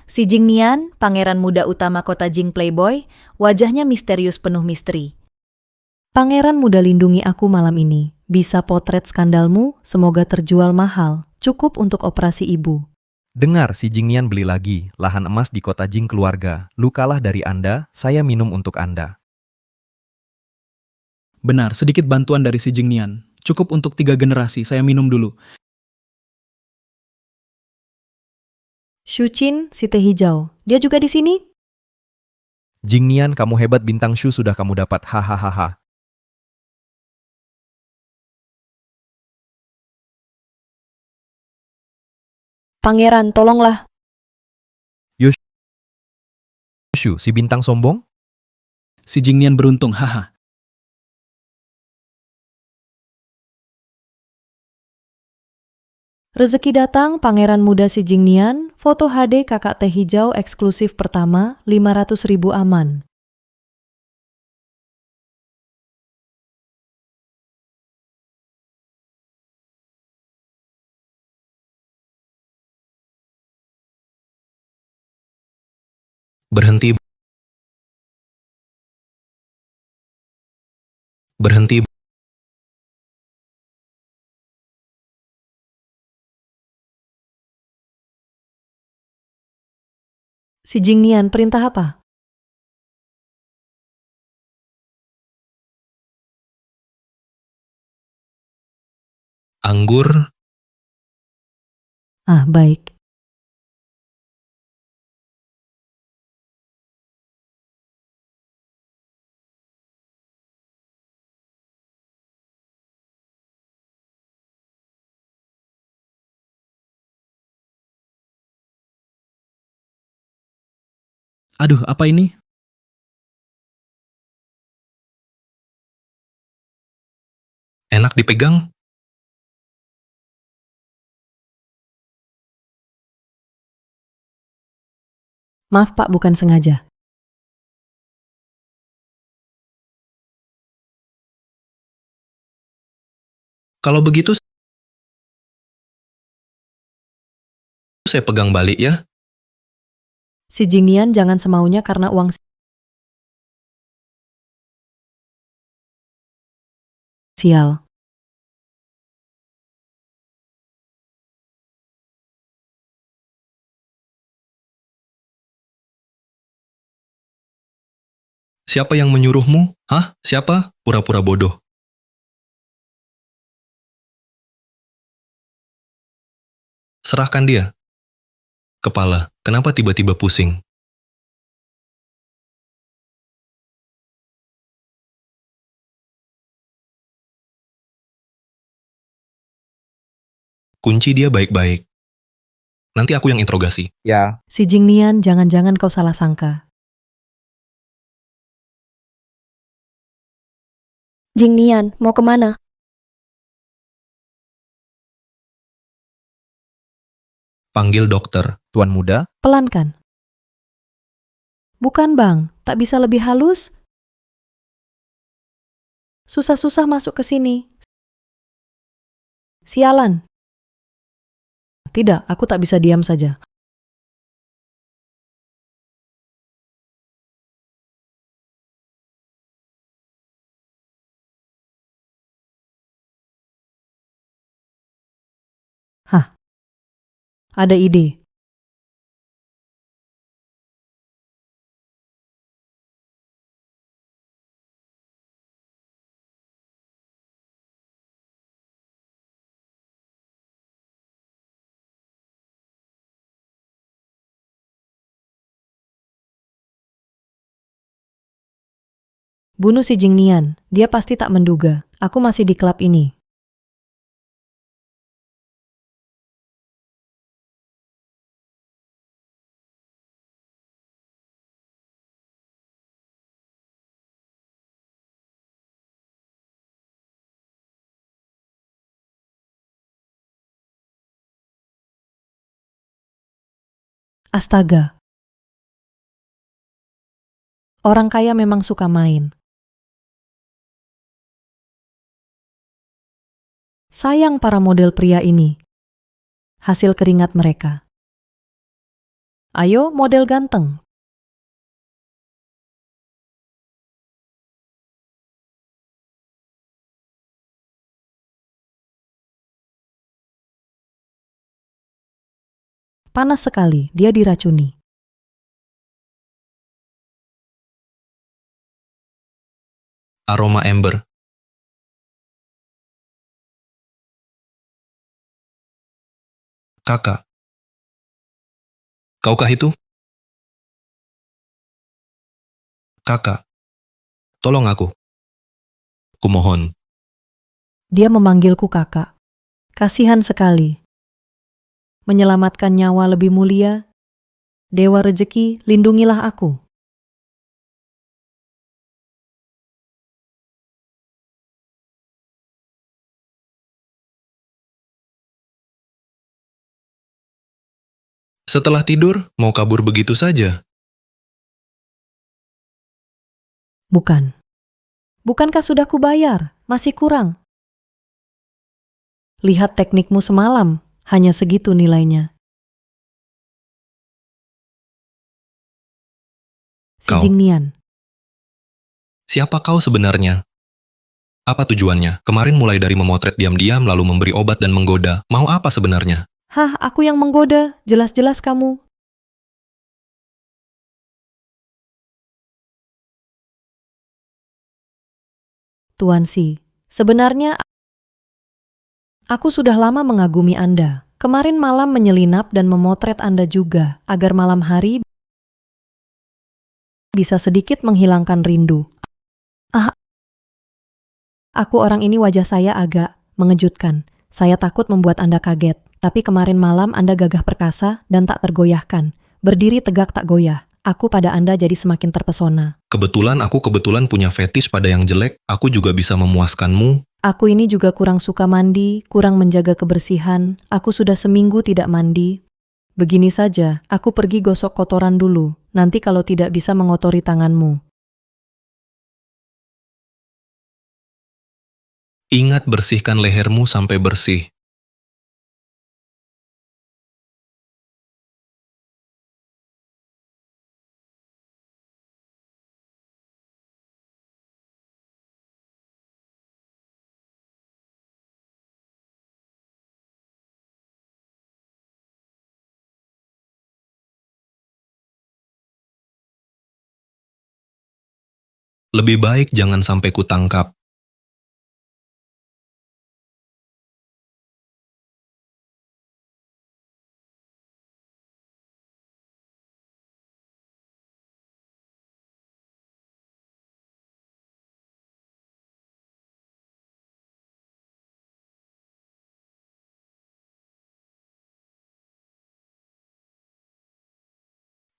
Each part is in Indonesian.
Si Jingnian, pangeran muda utama kota Jing Playboy, wajahnya misterius penuh misteri. Pangeran muda lindungi aku malam ini. Bisa potret skandalmu, semoga terjual mahal. Cukup untuk operasi ibu. Dengar si Jingnian beli lagi lahan emas di kota Jing keluarga. Lukalah dari Anda, saya minum untuk Anda. Benar, sedikit bantuan dari si Jingnian. Cukup untuk 3 generasi, saya minum dulu. Shuqin, si teh hijau. Dia juga di sini? Jingnian, kamu hebat, bintang Shu sudah kamu dapat, hahaha. Pangeran, tolonglah. Shu, si bintang sombong? Si Jingnian beruntung, haha. Rezeki datang, pangeran muda si Jingnian, foto HD kakak teh hijau eksklusif pertama, 500.000 aman. Berhenti. Berhenti. Si Jingnian, perintah apa? Anggur. Ah, baik. Aduh, apa ini? Enak dipegang? Maaf pak, bukan sengaja. Kalau begitu, saya pegang balik ya. Si Jingnian jangan semaunya karena uang sial. Siapa yang menyuruhmu? Hah? Siapa? Pura-pura bodoh. Serahkan dia. Kepala, kenapa tiba-tiba pusing? Kunci dia baik-baik. Nanti aku yang interogasi. Ya, Si Jingnian, jangan-jangan kau salah sangka. Jingnian, mau kemana? Panggil dokter, Tuan Muda. Pelan kan? Bukan bang, tak bisa lebih halus? Susah-susah masuk ke sini. Sialan. Tidak, aku tak bisa diam saja. Hah, ada ide. Bunuh si Jingnian, dia pasti tak menduga. Aku masih di klub ini. Astaga. Orang kaya memang suka main. Sayang para model pria ini. Hasil keringat mereka. Ayo, model ganteng. Panas sekali, dia diracuni. Aroma ember. Kakak. Kaukah itu? Kakak. Tolong aku. Kumohon. Dia memanggilku kakak. Kasihan sekali. Menyelamatkan nyawa lebih mulia. Dewa rezeki, lindungilah aku. Setelah tidur, mau kabur begitu saja? Bukan. Bukankah sudah kubayar? Masih kurang. Lihat teknikmu semalam, hanya segitu nilainya. Si Kau. Jingnian. Siapa kau sebenarnya? Apa tujuannya? Kemarin mulai dari memotret diam-diam lalu memberi obat dan menggoda. Mau apa sebenarnya? Hah, aku yang menggoda, jelas-jelas kamu. Tuan Si, sebenarnya aku sudah lama mengagumi Anda. Kemarin malam menyelinap dan memotret Anda juga, agar malam hari bisa sedikit menghilangkan rindu. Aku orang ini wajah saya agak mengejutkan. Saya takut membuat Anda kaget. Tapi kemarin malam Anda gagah perkasa dan tak tergoyahkan. Berdiri tegak tak goyah. Aku pada Anda jadi semakin terpesona. Kebetulan aku punya fetish pada yang jelek. Aku juga bisa memuaskanmu. Aku ini juga kurang suka mandi, kurang menjaga kebersihan. Aku sudah seminggu tidak mandi. Begini saja, aku pergi gosok kotoran dulu. Nanti kalau tidak bisa mengotori tanganmu. Ingat bersihkan lehermu sampai bersih. Lebih baik jangan sampai kutangkap.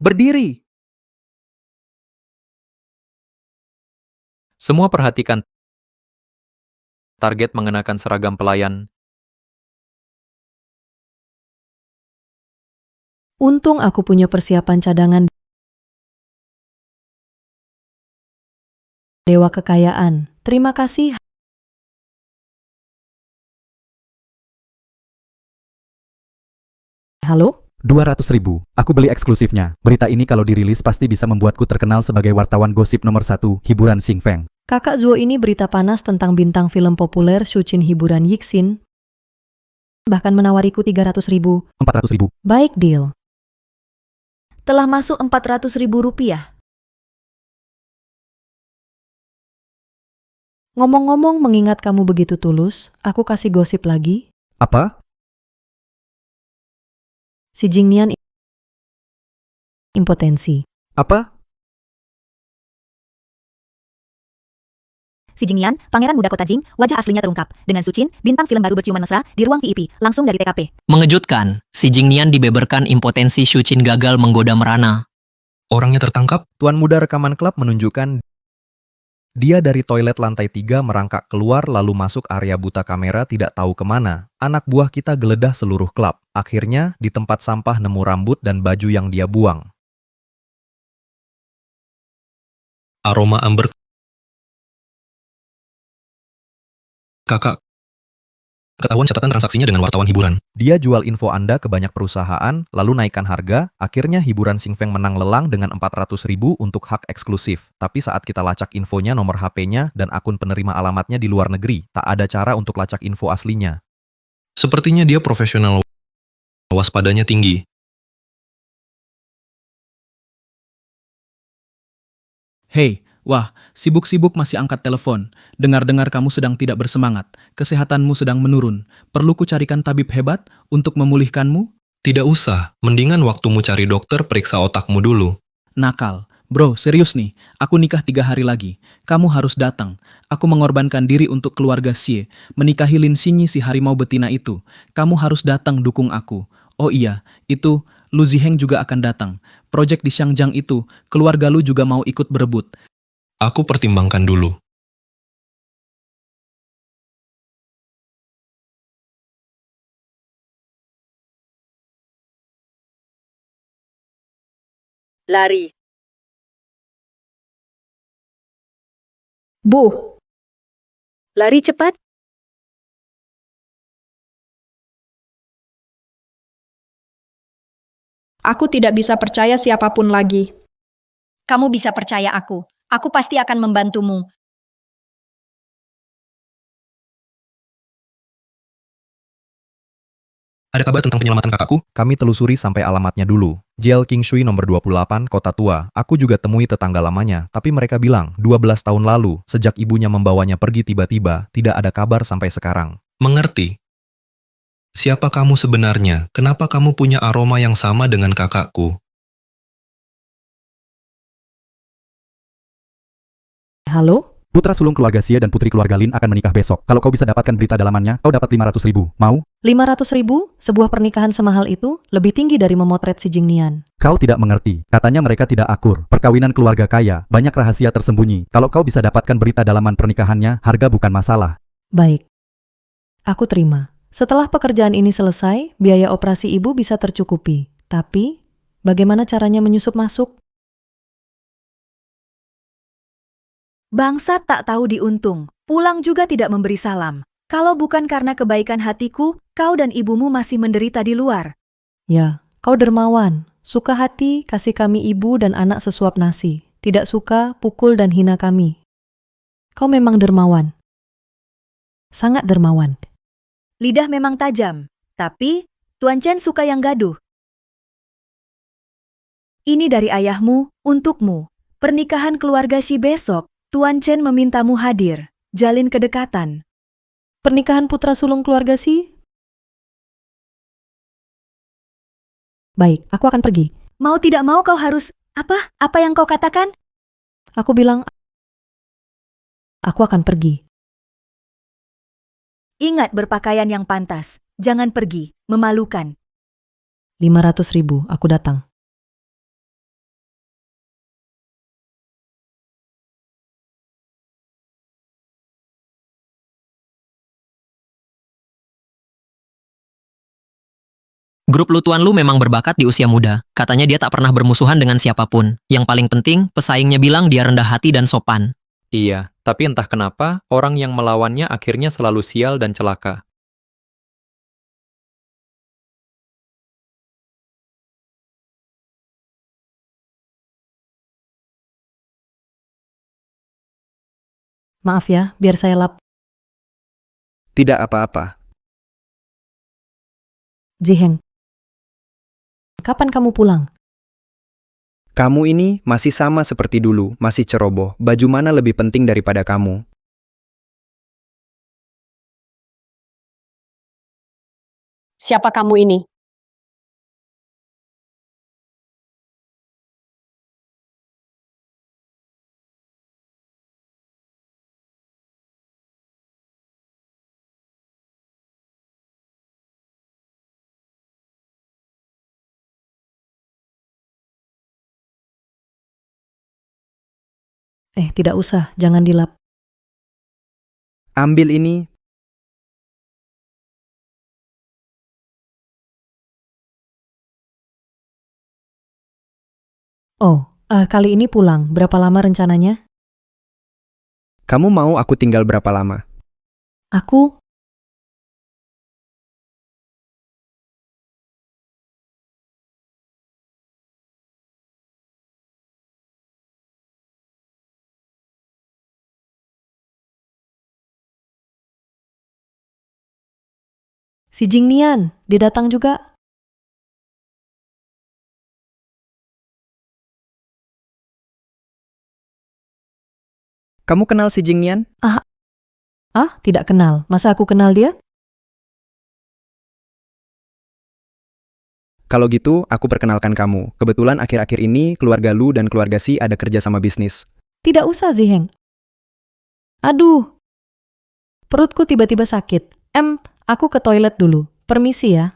Berdiri! Semua perhatikan target mengenakan seragam pelayan. Untung aku punya persiapan cadangan Dewa Kekayaan. Terima kasih. Halo? 200.000. Aku beli eksklusifnya. Berita ini kalau dirilis pasti bisa membuatku terkenal sebagai wartawan gosip nomor 1 hiburan Xing Feng. Kakak Zuo ini berita panas tentang bintang film populer Shuqin hiburan Yixin. Bahkan menawariku 300.000. 400.000. Baik, deal. Telah masuk 400.000 rupiah. Ngomong-ngomong mengingat kamu begitu tulus, aku kasih gosip lagi. Apa? Si Jingnian impotensi. Apa? Si Jingnian, pangeran muda kota Jing, wajah aslinya terungkap. Dengan Sucin, bintang film baru berciuman mesra, di ruang VIP, langsung dari TKP. Mengejutkan, si Jingnian dibeberkan impotensi Shuqin gagal menggoda merana. Orangnya tertangkap? Tuan muda rekaman klub menunjukkan dia dari toilet lantai 3 merangkak keluar lalu masuk area buta kamera tidak tahu kemana. Anak buah kita geledah seluruh klub. Akhirnya, di tempat sampah nemu rambut dan baju yang dia buang. Aroma amber. Kakak, Ketahuan catatan transaksinya dengan wartawan hiburan. Dia jual info Anda ke banyak perusahaan, lalu naikkan harga, akhirnya hiburan Xing Feng menang lelang dengan 400.000 untuk hak eksklusif. Tapi saat kita lacak infonya, nomor HP-nya, dan akun penerima alamatnya di luar negeri, tak ada cara untuk lacak info aslinya. Sepertinya dia profesional, waspadanya tinggi. Hei, wah, sibuk-sibuk masih angkat telepon. Dengar-dengar kamu sedang tidak bersemangat. Kesehatanmu sedang menurun. Perlu ku carikan tabib hebat untuk memulihkanmu? Tidak usah, mendingan waktumu cari dokter periksa otakmu dulu. Nakal. Bro, serius nih. Aku nikah 3 hari lagi. Kamu harus datang. Aku mengorbankan diri untuk keluarga Xie. Menikahi Lin Xinyi si harimau betina itu. Kamu harus datang dukung aku. Oh iya, itu Lu Ziheng juga akan datang. Proyek di Xiangjiang itu, keluarga lu juga mau ikut berebut. Aku pertimbangkan dulu. Lari. Bu, Lari cepat. aku tidak bisa percaya siapapun lagi. Kamu bisa percaya aku. Aku pasti akan membantumu. Ada kabar tentang penyelamatan kakakku? Kami telusuri sampai alamatnya dulu. Jiao Qingshui nomor 28, Kota Tua. Aku juga temui tetangga lamanya, tapi mereka bilang 12 tahun lalu, sejak ibunya membawanya pergi tiba-tiba, tidak ada kabar sampai sekarang. Mengerti? Siapa kamu sebenarnya? Kenapa kamu punya aroma yang sama dengan kakakku? Halo? Putra sulung keluarga Xie dan putri keluarga Lin akan menikah besok. Kalau kau bisa dapatkan berita dalamannya, kau dapat 500.000. Mau? 500.000? Sebuah pernikahan semahal itu lebih tinggi dari memotret si Jingnian. Kau tidak mengerti. Katanya mereka tidak akur. Perkawinan keluarga kaya, banyak rahasia tersembunyi. Kalau kau bisa dapatkan berita dalaman pernikahannya, harga bukan masalah. Baik. Aku terima. Setelah pekerjaan ini selesai, biaya operasi ibu bisa tercukupi. Tapi, bagaimana caranya menyusup masuk? Bangsat tak tahu diuntung, pulang juga tidak memberi salam. Kalau bukan karena kebaikan hatiku, kau dan ibumu masih menderita di luar. Ya, kau dermawan. Suka hati, kasih kami ibu dan anak sesuap nasi. Tidak suka, pukul dan hina kami. Kau memang dermawan. Sangat dermawan. Lidah memang tajam, tapi Tuan Chen suka yang gaduh. Ini dari ayahmu, untukmu. Pernikahan keluarga Xi besok, Tuan Chen memintamu hadir. Jalin kedekatan. Pernikahan putra sulung keluarga Xi? Baik, aku akan pergi. Mau tidak mau kau harus... Apa? Apa yang kau katakan? Aku bilang, aku akan pergi. Ingat berpakaian yang pantas. Jangan pergi, memalukan. 500.000, aku datang. Grup lutuan lu memang berbakat di usia muda. Katanya dia tak pernah bermusuhan dengan siapapun. Yang paling penting, pesaingnya bilang dia rendah hati dan sopan. Iya, tapi entah kenapa, orang yang melawannya akhirnya selalu sial dan celaka. Maaf ya, biar saya lap. Tidak apa-apa. Jiheng, kapan kamu pulang? Kamu ini masih sama seperti dulu, masih ceroboh. Baju mana lebih penting daripada kamu? Siapa kamu ini? Tidak usah, jangan dilap. Ambil ini. Oh, kali ini pulang. Berapa lama rencananya? Kamu mau aku tinggal berapa lama? Aku Si Jingnian, dia datang juga. Kamu kenal si Jingnian? Tidak kenal. Masa aku kenal dia? Kalau gitu, aku perkenalkan kamu. Kebetulan akhir-akhir ini keluarga Lu dan keluarga Si ada kerja sama bisnis. Tidak usah, Ziheng. Aduh, perutku tiba-tiba sakit. Aku ke toilet dulu. Permisi ya.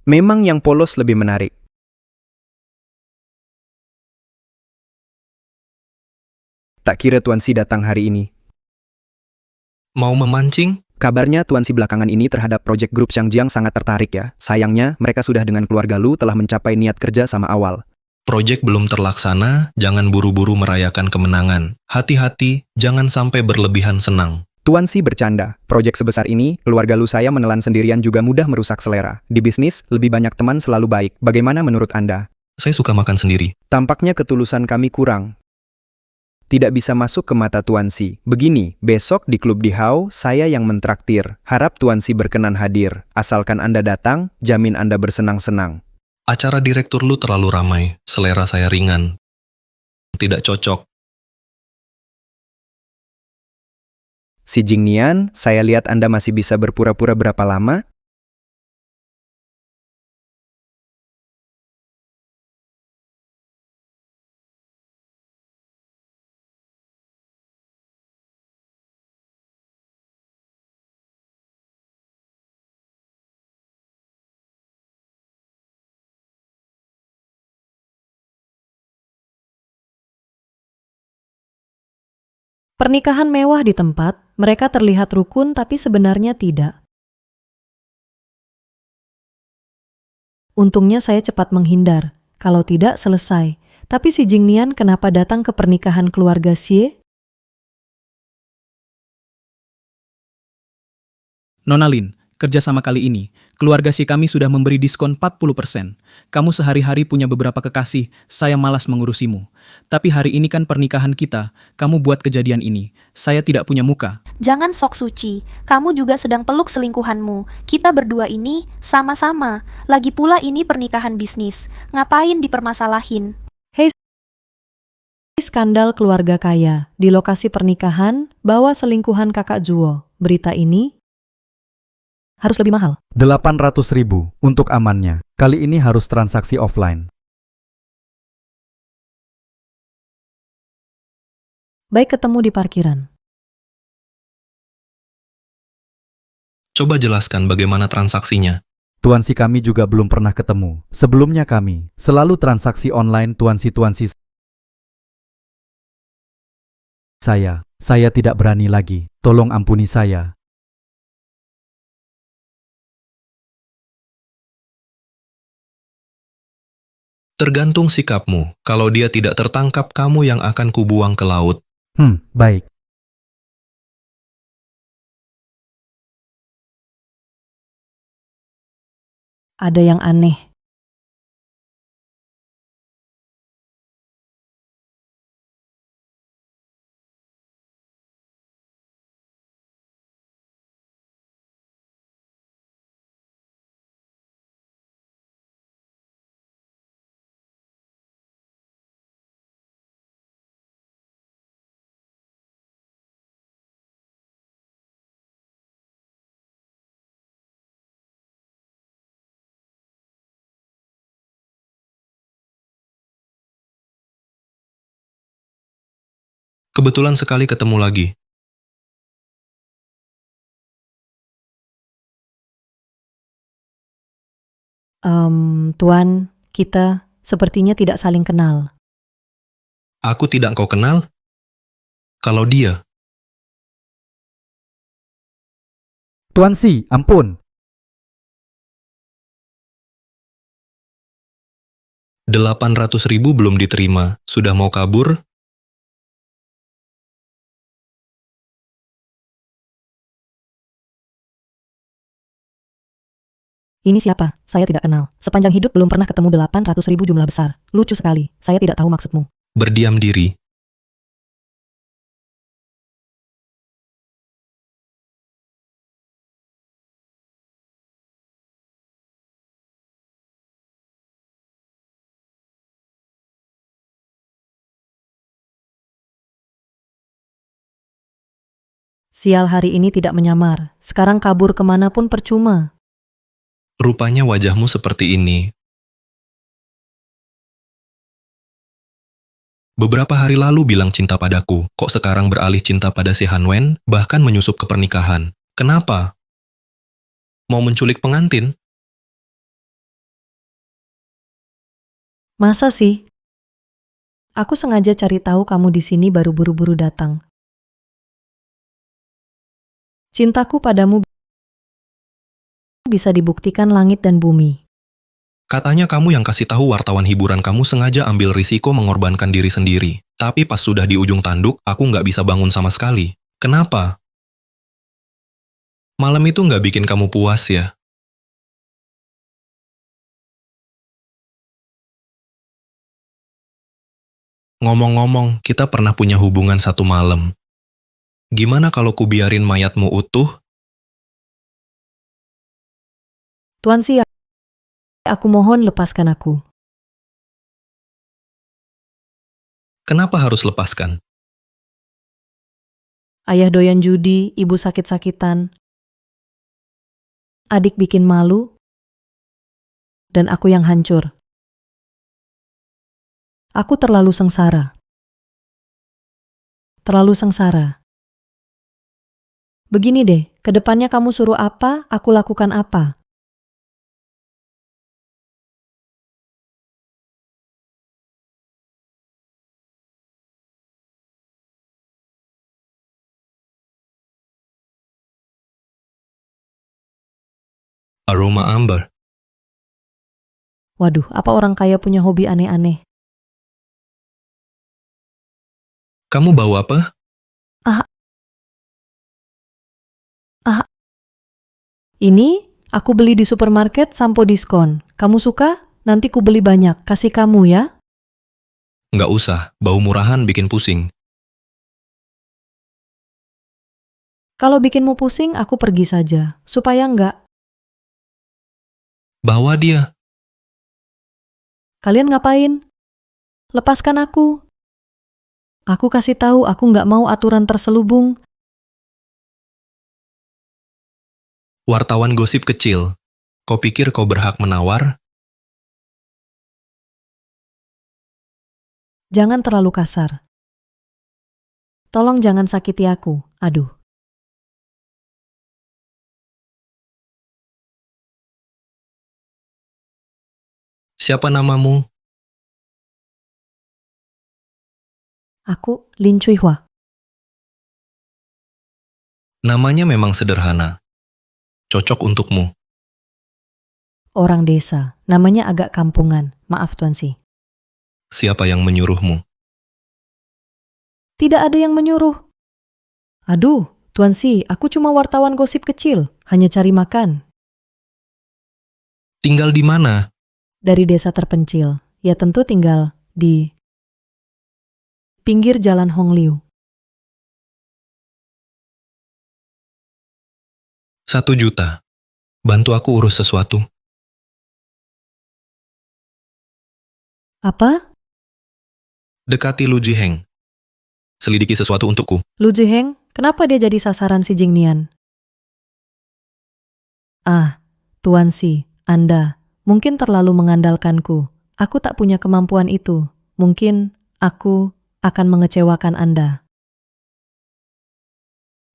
Memang yang polos lebih menarik. Tak kira Tuan Si datang hari ini. Mau memancing? Kabarnya Tuan Si belakangan ini terhadap proyek grup Xiangjiang sangat tertarik ya. Sayangnya, mereka sudah dengan keluarga Lu telah mencapai niat kerja sama awal. Proyek belum terlaksana, jangan buru-buru merayakan kemenangan. Hati-hati, jangan sampai berlebihan senang. Tuan Si bercanda. Proyek sebesar ini, keluarga Lu saya menelan sendirian juga mudah merusak selera. Di bisnis, lebih banyak teman selalu baik. Bagaimana menurut Anda? Saya suka makan sendiri. Tampaknya ketulusan kami kurang. Tidak bisa masuk ke mata Tuan Si. Begini, besok di klub di Hao, saya yang mentraktir. Harap Tuan Si berkenan hadir. Asalkan Anda datang, jamin Anda bersenang-senang. Acara direktur Lu terlalu ramai, selera saya ringan. Tidak cocok. Si Jingnian, saya lihat Anda masih bisa berpura-pura berapa lama? Pernikahan mewah di tempat, mereka terlihat rukun tapi sebenarnya tidak. Untungnya saya cepat menghindar, kalau tidak selesai. Tapi si Jingnian kenapa datang ke pernikahan keluarga Xie? Nona Lin, kerjasama kali ini, keluarga Si kami sudah memberi diskon 40%. Kamu sehari-hari punya beberapa kekasih, saya malas mengurusimu. Tapi hari ini kan pernikahan kita, kamu buat kejadian ini. Saya tidak punya muka. Jangan sok suci, kamu juga sedang peluk selingkuhanmu. Kita berdua ini sama-sama. Lagi pula ini pernikahan bisnis. Ngapain dipermasalahin? Skandal keluarga kaya. Di lokasi pernikahan, bawa selingkuhan kakak Zuo. Berita ini harus lebih mahal. 800.000 untuk amannya. Kali ini harus transaksi offline. Baik, ketemu di parkiran. Coba jelaskan bagaimana transaksinya. Tuan Si kami juga belum pernah ketemu. Sebelumnya kami selalu transaksi online Tuan Si Saya tidak berani lagi. Tolong ampuni saya. Tergantung sikapmu. Kalau dia tidak tertangkap, kamu yang akan kubuang ke laut. Baik. Ada yang aneh. Kebetulan sekali ketemu lagi. Tuan, kita sepertinya tidak saling kenal. Aku tidak kau kenal? Kalau dia, Tuan Si, ampun. 800.000 belum diterima. Sudah mau kabur? Ini siapa? Saya tidak kenal. Sepanjang hidup belum pernah ketemu 800.000 jumlah besar. Lucu sekali. Saya tidak tahu maksudmu. Berdiam diri. Sial, hari ini tidak menyamar. Sekarang kabur kemanapun percuma. Rupanya wajahmu seperti ini. Beberapa hari lalu bilang cinta padaku, kok sekarang beralih cinta pada si Hanwen, bahkan menyusup ke pernikahan. Kenapa? Mau menculik pengantin? Masa sih? Aku sengaja cari tahu kamu di sini baru buru-buru datang. Cintaku padamu bisa dibuktikan langit dan bumi. Katanya kamu yang kasih tahu wartawan hiburan kamu sengaja ambil risiko mengorbankan diri sendiri. Tapi pas sudah di ujung tanduk, aku nggak bisa bangun sama sekali. Kenapa? Malam itu nggak bikin kamu puas ya? Ngomong-ngomong, kita pernah punya hubungan satu malam. Gimana kalau ku biarin mayatmu utuh? Tuan Si, aku mohon lepaskan aku. Kenapa harus lepaskan? Ayah doyan judi, ibu sakit-sakitan. Adik bikin malu. Dan aku yang hancur. Aku terlalu sengsara. Terlalu sengsara. Begini deh, kedepannya kamu suruh apa, aku lakukan apa. Aroma amber. Waduh, apa orang kaya punya hobi aneh-aneh? Kamu bau apa? Ini aku beli di supermarket sampo diskon. Kamu suka? Nanti ku beli banyak, kasih kamu ya. Nggak usah, bau murahan bikin pusing. Kalau bikinmu pusing, aku pergi saja. Supaya enggak. Bawa dia. Kalian ngapain? Lepaskan aku. Aku kasih tahu aku nggak mau aturan terselubung. Wartawan gosip kecil. Kau pikir kau berhak menawar? Jangan terlalu kasar. Tolong jangan sakiti aku. Aduh. Siapa namamu? Aku Lin Cui Hua. Namanya memang sederhana. Cocok untukmu. Orang desa. Namanya agak kampungan. Maaf Tuan Si. Siapa yang menyuruhmu? Tidak ada yang menyuruh. Aduh, Tuan Si, aku cuma wartawan gosip kecil. Hanya cari makan. Tinggal di mana? Dari desa terpencil. Ya tentu tinggal di pinggir jalan Hongliu. 1 juta. Bantu aku urus sesuatu. Apa? Dekati Lu Jiheng. Selidiki sesuatu untukku. Lu Jiheng, kenapa dia jadi sasaran si Jingnian? Ah, Tuan Si, Anda mungkin terlalu mengandalkanku. Aku tak punya kemampuan itu. Mungkin aku akan mengecewakan Anda.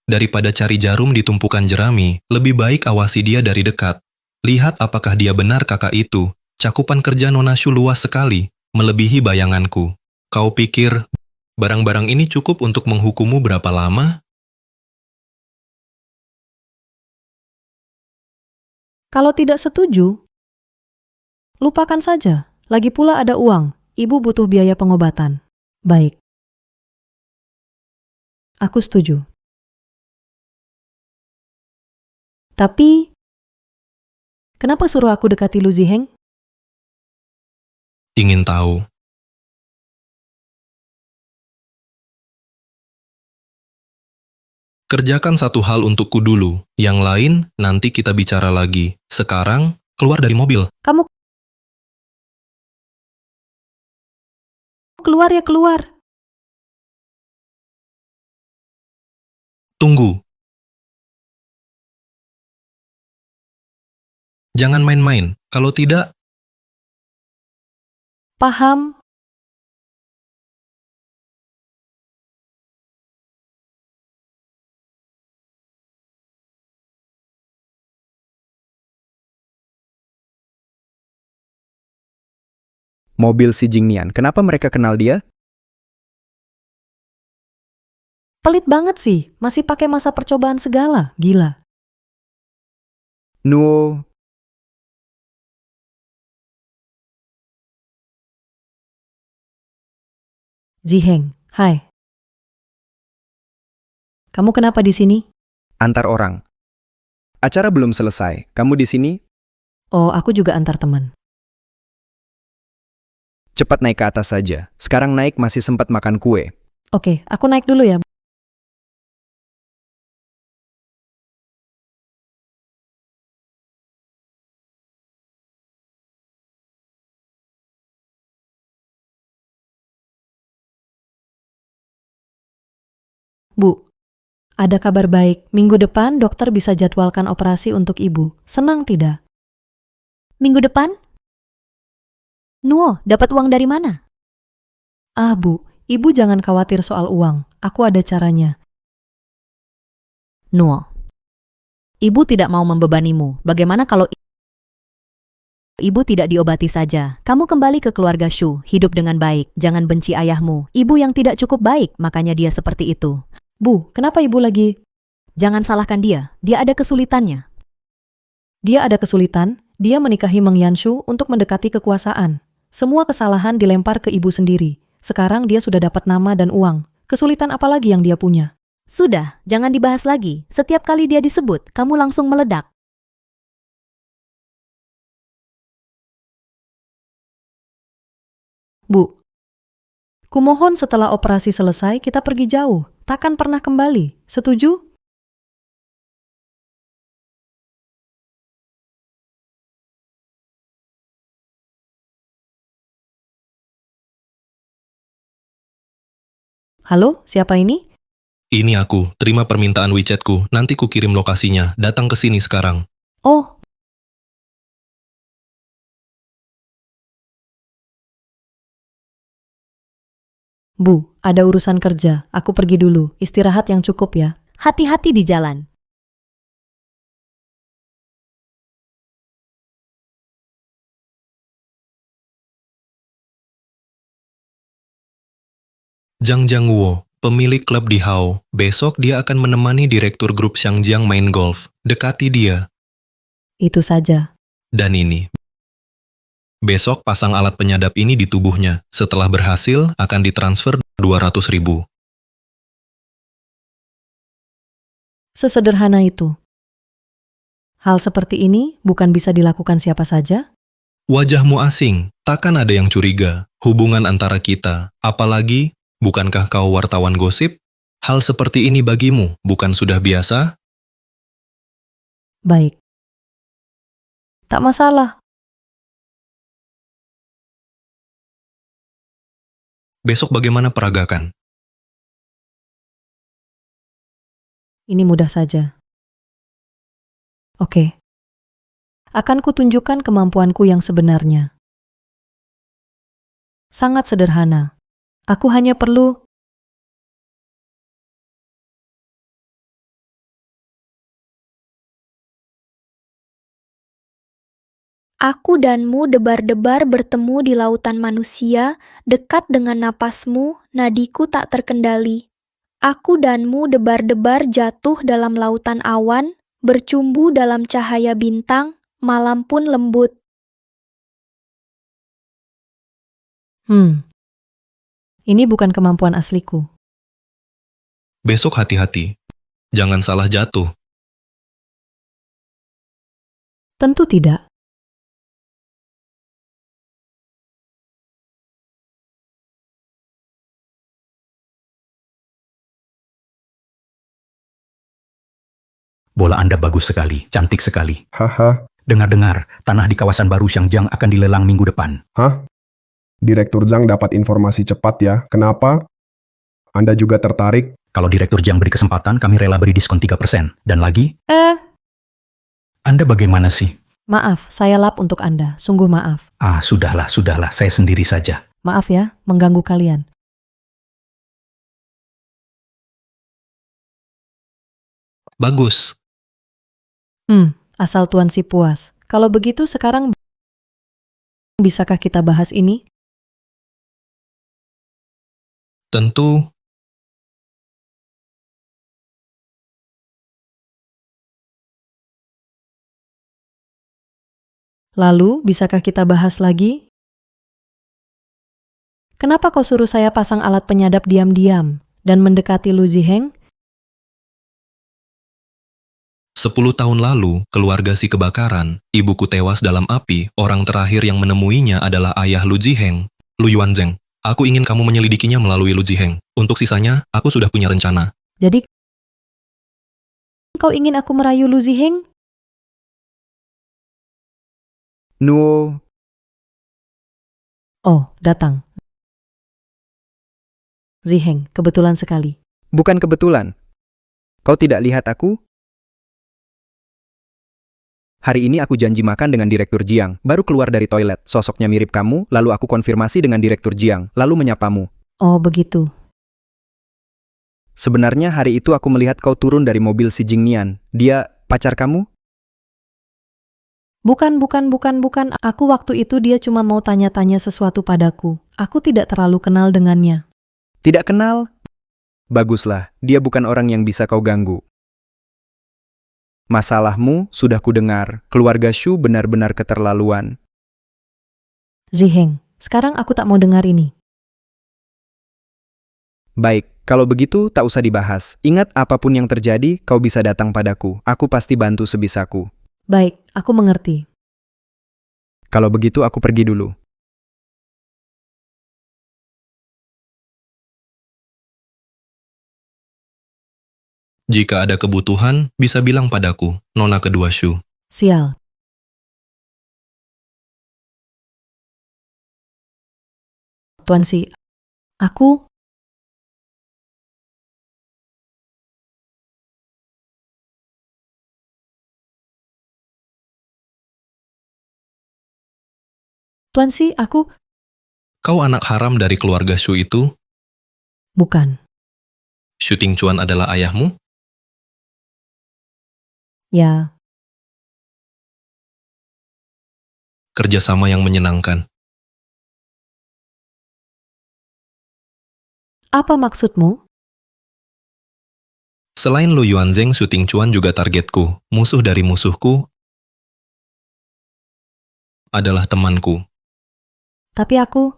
Daripada cari jarum di tumpukan jerami, lebih baik awasi dia dari dekat. Lihat apakah dia benar kakak itu. Cakupan kerja Nona Shu luas sekali, melebihi bayanganku. Kau pikir barang-barang ini cukup untuk menghukummu berapa lama? Kalau tidak setuju, lupakan saja. Lagi pula ada uang. Ibu butuh biaya pengobatan. Baik. Aku setuju. Tapi, kenapa suruh aku dekati Lu Ziheng? Ingin tahu. Kerjakan satu hal untukku dulu. Yang lain, nanti kita bicara lagi. Sekarang, keluar dari mobil. Kamu keluar ya keluar. Tunggu. Jangan main-main. Kalau tidak, Paham? Mobil si Jingnian, kenapa mereka kenal dia? Pelit banget sih, masih pakai masa percobaan segala. Gila. Nuo, Jiheng, hai. Kamu kenapa di sini? antar orang. Acara belum selesai. Kamu di sini? Oh, aku juga antar teman. Cepat naik ke atas saja. Sekarang naik masih sempat makan kue. Oke, aku naik dulu ya. Bu, ada kabar baik. Minggu depan dokter bisa jadwalkan operasi untuk ibu. Senang tidak? Minggu depan? Nuo, dapat uang dari mana? Ah, Bu, ibu jangan khawatir soal uang. Aku ada caranya. Nuo, ibu tidak mau membebanimu. Bagaimana kalau ibu tidak diobati saja? Kamu kembali ke keluarga Shu, hidup dengan baik. Jangan benci ayahmu. Ibu yang tidak cukup baik, makanya dia seperti itu. Bu, kenapa ibu lagi? Jangan salahkan dia. Dia ada kesulitannya. Dia ada kesulitan, dia menikahi Meng Yanshu untuk mendekati kekuasaan. Semua kesalahan dilempar ke ibu sendiri. Sekarang dia sudah dapat nama dan uang. Kesulitan apa lagi yang dia punya? Sudah, jangan dibahas lagi. Setiap kali dia disebut, kamu langsung meledak. Bu, kumohon setelah operasi selesai kita pergi jauh. Takkan pernah kembali. Setuju? Halo, siapa ini? ini aku. Terima permintaan WeChatku. Nanti ku kirim lokasinya. Datang ke sini sekarang. Oh, Bu, ada urusan kerja. Aku pergi dulu. Istirahat yang cukup ya. Hati-hati di jalan. Zhang Jiangguo, pemilik klub di Hao. Besok dia akan menemani direktur grup Xiangjiang main golf. Dekati dia. Itu saja. Dan ini. Besok pasang alat penyadap ini di tubuhnya. Setelah berhasil, akan ditransfer 200.000. Sesederhana itu. Hal seperti ini bukan bisa dilakukan siapa saja? Wajahmu asing, takkan ada yang curiga. Hubungan antara kita, apalagi, bukankah kau wartawan gosip? Hal seperti ini bagimu bukan sudah biasa? Baik. Tak masalah. Besok bagaimana peragakan? Ini mudah saja. Oke. Akan kutunjukkan kemampuanku yang sebenarnya. Sangat sederhana. Aku hanya perlu Aku danmu debar-debar bertemu di lautan manusia, dekat dengan napasmu, nadiku tak terkendali. Aku danmu debar-debar jatuh dalam lautan awan, bercumbu dalam cahaya bintang, malam pun lembut. Ini bukan kemampuan asliku. Besok hati-hati. Jangan salah jatuh. Tentu tidak. Bola Anda bagus sekali, cantik sekali. Haha, Dengar-dengar, tanah di kawasan baru Xiangjiang akan dilelang minggu depan. hah? Direktur Zhang dapat informasi cepat ya. Kenapa? Anda juga tertarik? Kalau Direktur Jiang beri kesempatan, kami rela beri diskon 3%. Dan lagi, Anda bagaimana sih? Maaf, saya lap untuk Anda. Sungguh maaf. Ah, sudahlah, saya sendiri saja. Maaf ya, mengganggu kalian. Bagus. Asal Tuan si puas. Kalau begitu sekarang bisakah kita bahas ini? Tentu. Lalu, bisakah kita bahas lagi? Kenapa kau suruh saya pasang alat penyadap diam-diam dan mendekati Lu Ziheng? 10 tahun lalu, keluarga si kebakaran, ibuku tewas dalam api, orang terakhir yang menemuinya adalah ayah Lu Ziheng, Lu Yuanzheng. Aku ingin kamu menyelidikinya melalui Lu Ziheng. Untuk sisanya, aku sudah punya rencana. Jadi, kau ingin aku merayu Lu Ziheng? Nuo, Oh, datang. Ziheng, kebetulan sekali. bukan kebetulan. Kau tidak lihat aku? Hari ini aku janji makan dengan Direktur Jiang, baru keluar dari toilet. Sosoknya mirip kamu, lalu aku konfirmasi dengan Direktur Jiang, lalu menyapamu. Oh, begitu. Sebenarnya hari itu aku melihat kau turun dari mobil si Jingnian. Dia pacar kamu? Bukan. Aku waktu itu dia cuma mau tanya-tanya sesuatu padaku. Aku tidak terlalu kenal dengannya. Tidak kenal? Baguslah, dia bukan orang yang bisa kau ganggu. Masalahmu sudah kudengar, keluarga Shu benar-benar keterlaluan. Ziheng, sekarang aku tak mau dengar ini. Baik, kalau begitu tak usah dibahas. Ingat apapun yang terjadi, kau bisa datang padaku. Aku pasti bantu sebisaku. Baik, aku mengerti. Kalau begitu aku pergi dulu. Jika ada kebutuhan, bisa bilang padaku, nona kedua Shu. Sial. Tuan Si, aku... Tuan Si, aku... Kau anak haram dari keluarga Shu itu? Bukan. Shu Tingchuan adalah ayahmu? Ya, Kerjasama yang menyenangkan. apa maksudmu? Selain Lu Yuanzheng, Shu Tingchuan juga targetku. Musuh dari musuhku adalah temanku. Tapi aku...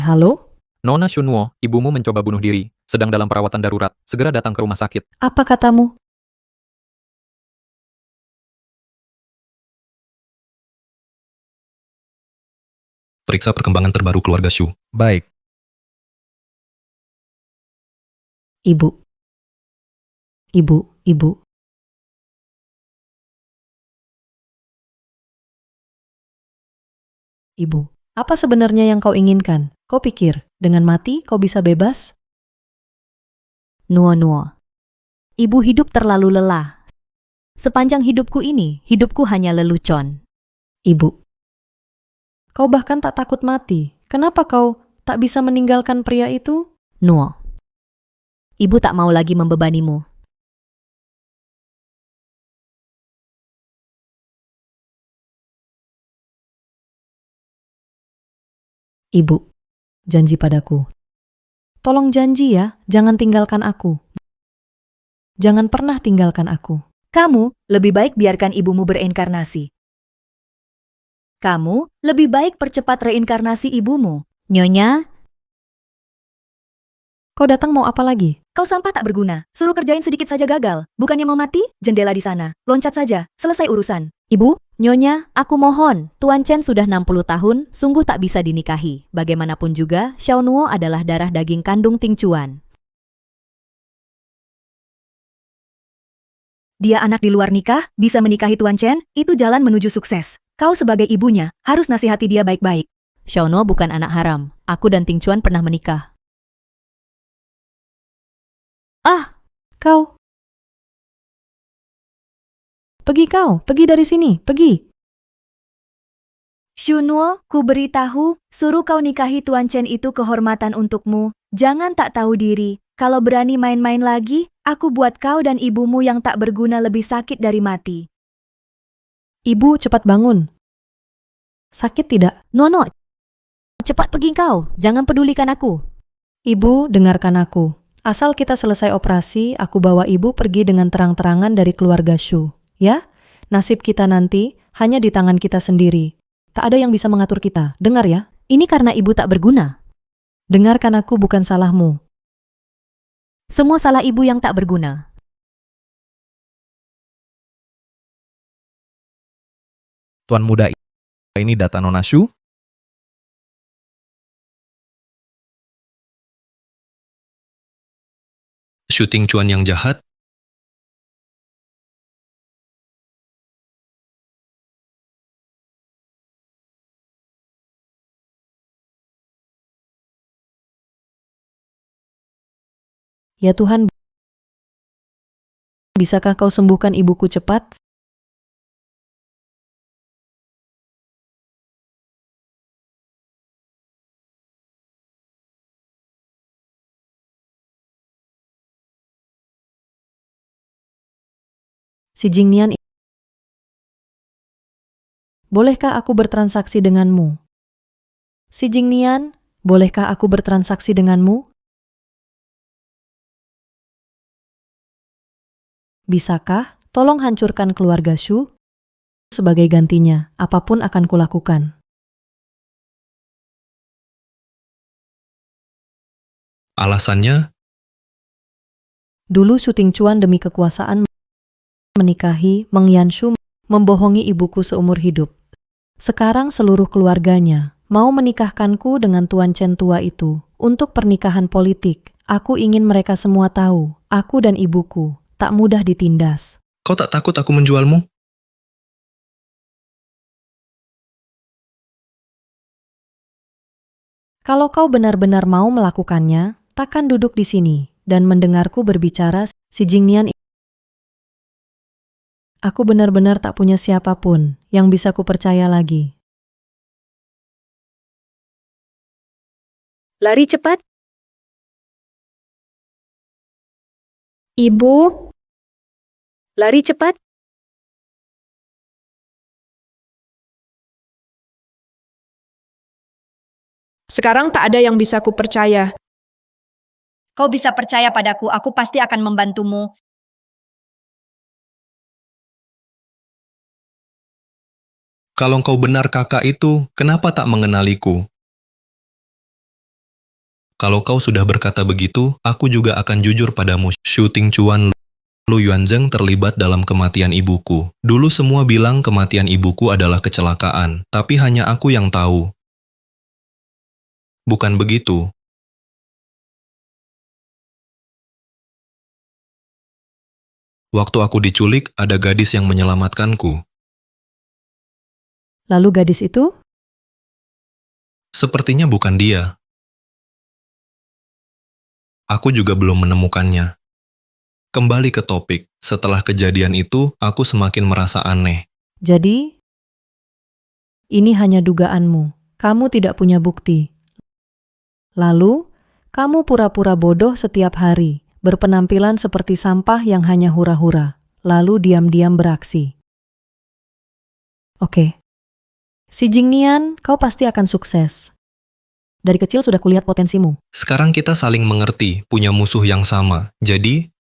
Halo? Nona Shunwo, ibumu mencoba bunuh diri, sedang dalam perawatan darurat. Segera datang ke rumah sakit. Apa katamu? Periksa perkembangan terbaru keluarga Shu. Baik. Ibu. Ibu, apa sebenarnya yang kau inginkan? Kau pikir, dengan mati kau bisa bebas? Nuo. Ibu hidup terlalu lelah. Sepanjang hidupku ini, hidupku hanya lelucon. Ibu. Kau bahkan tak takut mati. Kenapa kau tak bisa meninggalkan pria itu? Nuo. Ibu tak mau lagi membebanimu. Ibu, janji padaku. Tolong janji ya, jangan tinggalkan aku. Jangan pernah tinggalkan aku. Kamu lebih baik biarkan ibumu bereinkarnasi. Kamu lebih baik percepat reinkarnasi ibumu. Nyonya, kau datang mau apa lagi? Kau sampah tak berguna. Suruh kerjain sedikit saja gagal. Bukannya mau mati? Jendela di sana. Loncat saja. Selesai urusan. Ibu, Nyonya, aku mohon. Tuan Chen sudah 60 tahun, sungguh tak bisa dinikahi. Bagaimanapun juga, Xiao Nuo adalah darah daging kandung Tingchuan. Dia anak di luar nikah, bisa menikahi Tuan Chen, itu jalan menuju sukses. Kau sebagai ibunya, harus nasihati dia baik-baik. Xiao Nuo bukan anak haram. Aku dan Tingchuan pernah menikah. Kau... Pergi kau, pergi dari sini, pergi. Shunuo, ku beritahu, suruh kau nikahi Tuan Chen itu kehormatan untukmu. Jangan tak tahu diri. Kalau berani main-main lagi, aku buat kau dan ibumu yang tak berguna lebih sakit dari mati. Ibu, cepat bangun. Sakit tidak? No, cepat pergi kau, jangan pedulikan aku. Ibu, dengarkan aku. Asal kita selesai operasi, aku bawa ibu pergi dengan terang-terangan dari keluarga Shu. Ya? Nasib kita nanti hanya di tangan kita sendiri. Tak ada yang bisa mengatur kita. Dengar ya? Ini karena ibu tak berguna. Dengarkan aku, bukan salahmu. Semua salah ibu yang tak berguna. Tuan muda ini data Nona Shu? Syuting cuan yang jahat? Ya Tuhan, bisakah kau sembuhkan ibuku cepat? Si Jingnian, bolehkah aku bertransaksi denganmu? Si Jingnian, bolehkah aku bertransaksi denganmu? Bisakah? Tolong hancurkan keluarga Shu. Sebagai gantinya, apapun akan kulakukan. Alasannya? Dulu syuting cuan demi kekuasaan menikahi Meng Yanshu, membohongi ibuku seumur hidup. Sekarang seluruh keluarganya mau menikahkanku dengan Tuan Chen tua itu untuk pernikahan politik. Aku ingin mereka semua tahu, aku dan ibuku tak mudah ditindas. Kau tak takut aku menjualmu? Kalau kau benar-benar mau melakukannya, takkan duduk di sini dan mendengarku berbicara. Si Jingnian, aku benar-benar tak punya siapapun yang bisa kupercaya lagi. Lari cepat. Ibu, Lari cepat. sekarang tak ada yang bisa kupercaya. Kau bisa percaya padaku, aku pasti akan membantumu. Kalau kau benar kakak itu, kenapa tak mengenaliku? Kalau kau sudah berkata begitu, aku juga akan jujur padamu. Syuting cuan Lu Yuanzheng terlibat dalam kematian ibuku. Dulu semua bilang kematian ibuku adalah kecelakaan, tapi hanya aku yang tahu. Bukan begitu. Waktu aku diculik, ada gadis yang menyelamatkanku. Lalu gadis itu? Sepertinya bukan dia. Aku juga belum menemukannya. Kembali ke topik, setelah kejadian itu, aku semakin merasa aneh. Jadi, ini hanya dugaanmu. Kamu tidak punya bukti. Lalu, kamu pura-pura bodoh setiap hari, berpenampilan seperti sampah yang hanya hura-hura, lalu diam-diam beraksi. Oke. Si Jingnian, kau pasti akan sukses. Dari kecil sudah kulihat potensimu. Sekarang kita saling mengerti, punya musuh yang sama. Jadi,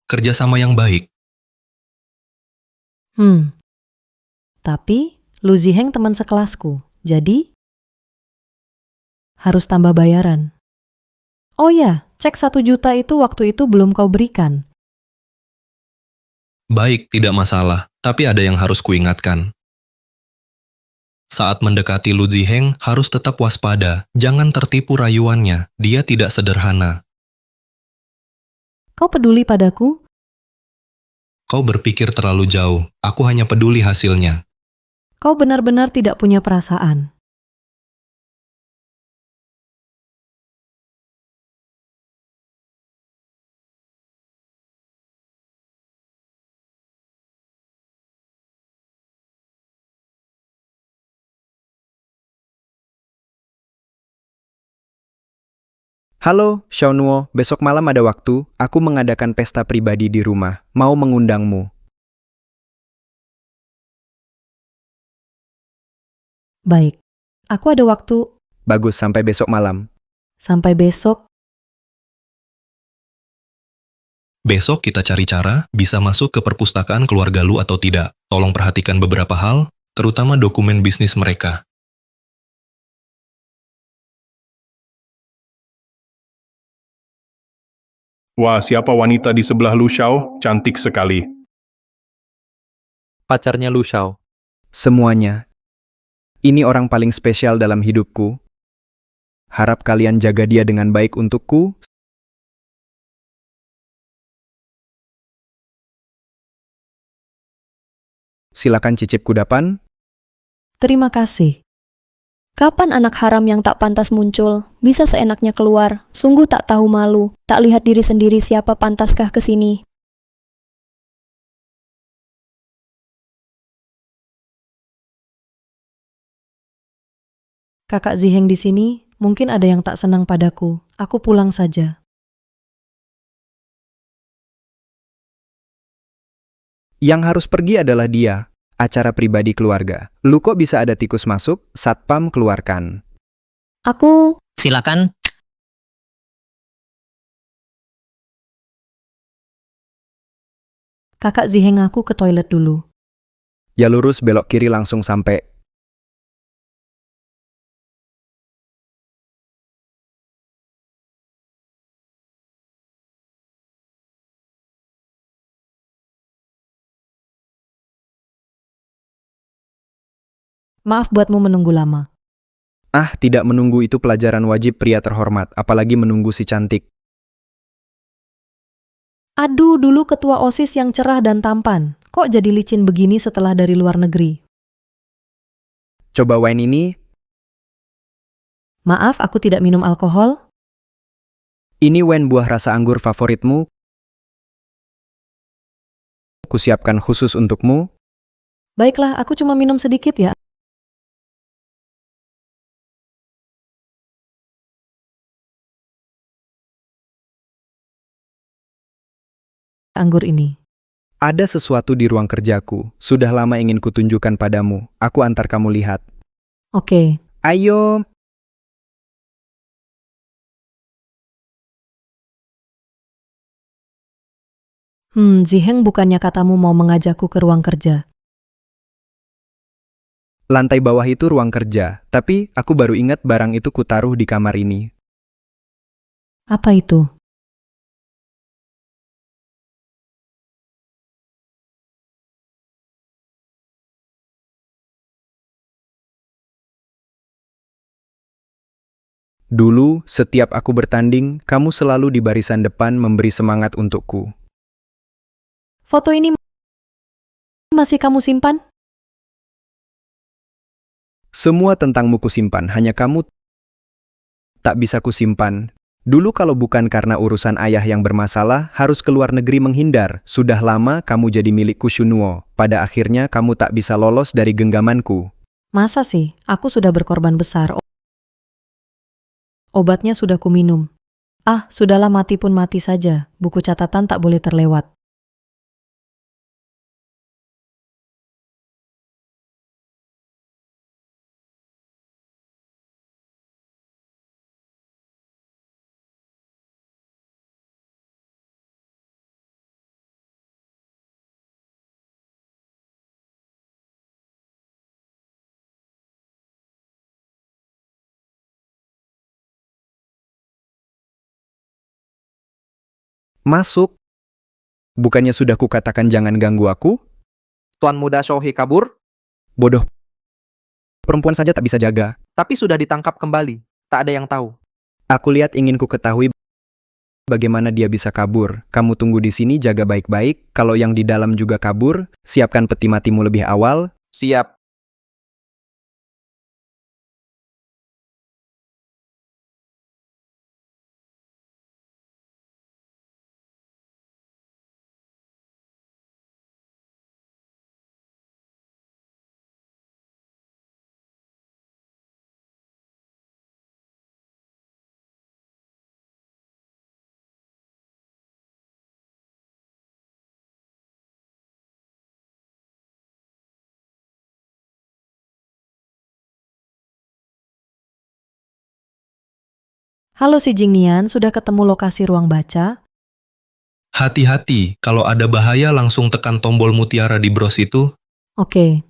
kerjasama yang baik. Tapi, Lu Ziheng teman sekelasku. Jadi, harus tambah bayaran. Oh ya, cek 1 juta itu waktu itu belum kau berikan. Baik, tidak masalah. Tapi ada yang harus kuingatkan. Saat mendekati Lu Ziheng, harus tetap waspada. Jangan tertipu rayuannya. Dia tidak sederhana. Kau peduli padaku? Kau berpikir terlalu jauh. Aku hanya peduli hasilnya. Kau benar-benar tidak punya perasaan. Halo, Xiaonuo, besok malam ada waktu, aku mengadakan pesta pribadi di rumah, mau mengundangmu. Baik. Aku ada waktu. Bagus, sampai besok malam. Sampai besok. Besok kita cari cara bisa masuk ke perpustakaan keluarga lu atau tidak. Tolong perhatikan beberapa hal, terutama dokumen bisnis mereka. Wah, siapa wanita di sebelah Lu Xiao? Cantik sekali. Pacarnya Lu Xiao. Semuanya. Ini orang paling spesial dalam hidupku. Harap kalian jaga dia dengan baik untukku. Silakan cicip kudapan. Terima kasih. Kapan anak haram yang tak pantas muncul? Bisa seenaknya keluar. Sungguh tak tahu malu. Tak lihat diri sendiri siapa pantaskah ke sini. Kakak Ziheng di sini, mungkin ada yang tak senang padaku. Aku pulang saja. Yang harus pergi adalah dia. Acara pribadi keluarga. Lu kok bisa ada tikus masuk? Satpam keluarkan. Aku... Silakan. Kakak Ziheng aku ke toilet dulu. Ya lurus belok kiri langsung sampai. Maaf buatmu menunggu lama. Ah, tidak menunggu itu pelajaran wajib pria terhormat, apalagi menunggu si cantik. Aduh, dulu ketua OSIS yang cerah dan tampan. Kok jadi licin begini setelah dari luar negeri? Coba wine ini. Maaf, aku tidak minum alkohol. Ini wine buah rasa anggur favoritmu. Kusiapkan khusus untukmu. Baiklah, aku cuma minum sedikit ya. Anggur ini. Ada sesuatu di ruang kerjaku. Sudah lama ingin kutunjukkan padamu. Aku antar kamu lihat. Oke. Ayo. Ziheng bukannya katamu mau mengajakku ke ruang kerja. Lantai bawah itu ruang kerja, tapi aku baru ingat barang itu kutaruh di kamar ini. Apa itu? Dulu, setiap aku bertanding, kamu selalu di barisan depan memberi semangat untukku. Foto ini masih kamu simpan? Semua tentangmu kusimpan, hanya kamu tak bisa kusimpan. Dulu kalau bukan karena urusan ayah yang bermasalah, harus keluar negeri menghindar. Sudah lama kamu jadi milikku Xiaonuo. Pada akhirnya kamu tak bisa lolos dari genggamanku. Masa sih? Aku sudah berkorban besar. Obatnya sudah kuminum. Ah, sudahlah mati pun mati saja. Buku catatan tak boleh terlewat. Masuk. Bukannya sudah kukatakan jangan ganggu aku? Tuan Muda Shohei kabur, Bodoh. Perempuan saja tak bisa jaga. tapi sudah ditangkap kembali. Tak ada yang tahu. Aku lihat ingin ku ketahui bagaimana dia bisa kabur. Kamu tunggu di sini jaga baik-baik. Kalau yang di dalam juga kabur, siapkan peti matimu lebih awal. Siap. Halo si Jingnian, sudah ketemu lokasi ruang baca? Hati-hati, kalau ada bahaya langsung tekan tombol mutiara di bros itu. Oke.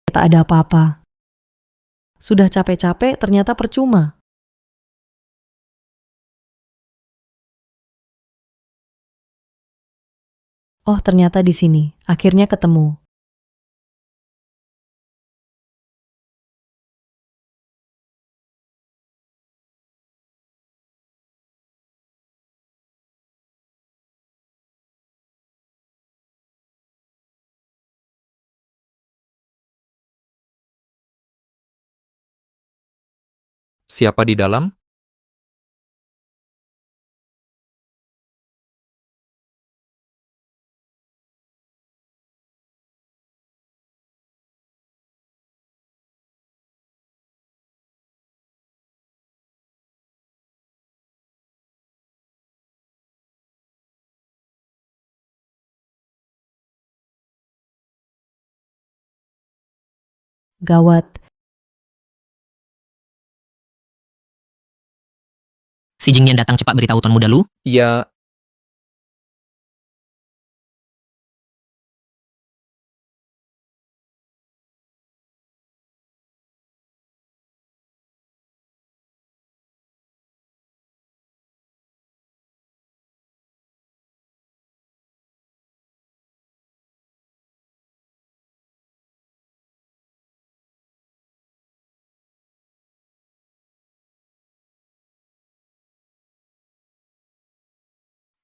Tak ada apa-apa. Sudah capek-capek, ternyata percuma. Oh, ternyata di sini. Akhirnya ketemu. Siapa di dalam? Gawat. Si Jingnian datang cepat beritahu Tuan Muda Lu. Ya,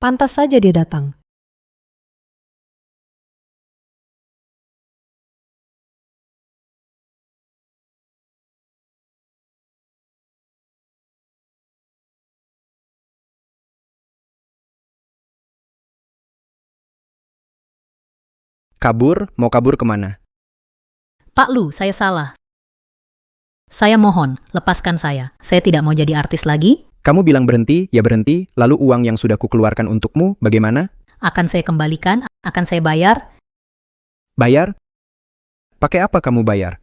Pantas saja dia datang. Kabur? Mau kabur kemana? Pak Lu, saya salah. Saya mohon, lepaskan saya. Saya tidak mau jadi artis lagi. Kamu bilang berhenti, ya berhenti, lalu uang yang sudah kukeluarkan untukmu, bagaimana? Akan saya kembalikan, akan saya bayar. Bayar? Pakai apa kamu bayar?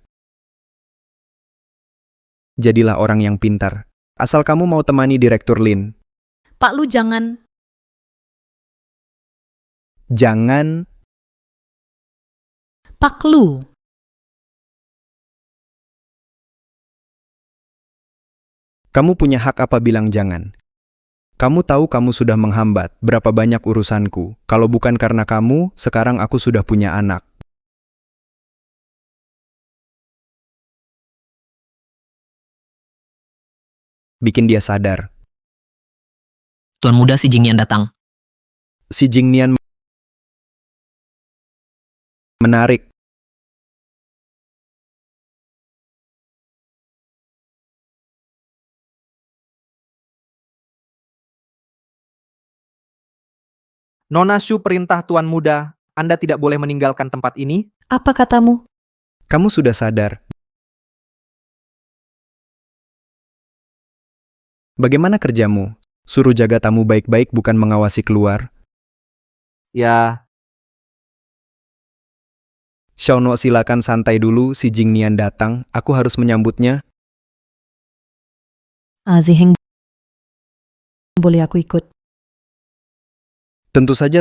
Jadilah orang yang pintar. Asal kamu mau temani Direktur Lin. Pak Lu jangan. Jangan. Pak Lu. Kamu punya hak apa bilang jangan? Kamu tahu kamu sudah menghambat berapa banyak urusanku. Kalau bukan karena kamu, sekarang aku sudah punya anak. Bikin dia sadar. Tuan Muda si Jingnian datang. Si Jingnian menarik. Nona Shu perintah Tuan Muda, Anda tidak boleh meninggalkan tempat ini. Apa katamu? Kamu sudah sadar. Bagaimana kerjamu? Suruh jaga tamu baik-baik bukan mengawasi keluar. Ya, Xiaono silakan santai dulu, si Jingnian datang, aku harus menyambutnya. Ziheng, boleh aku ikut? Tentu saja.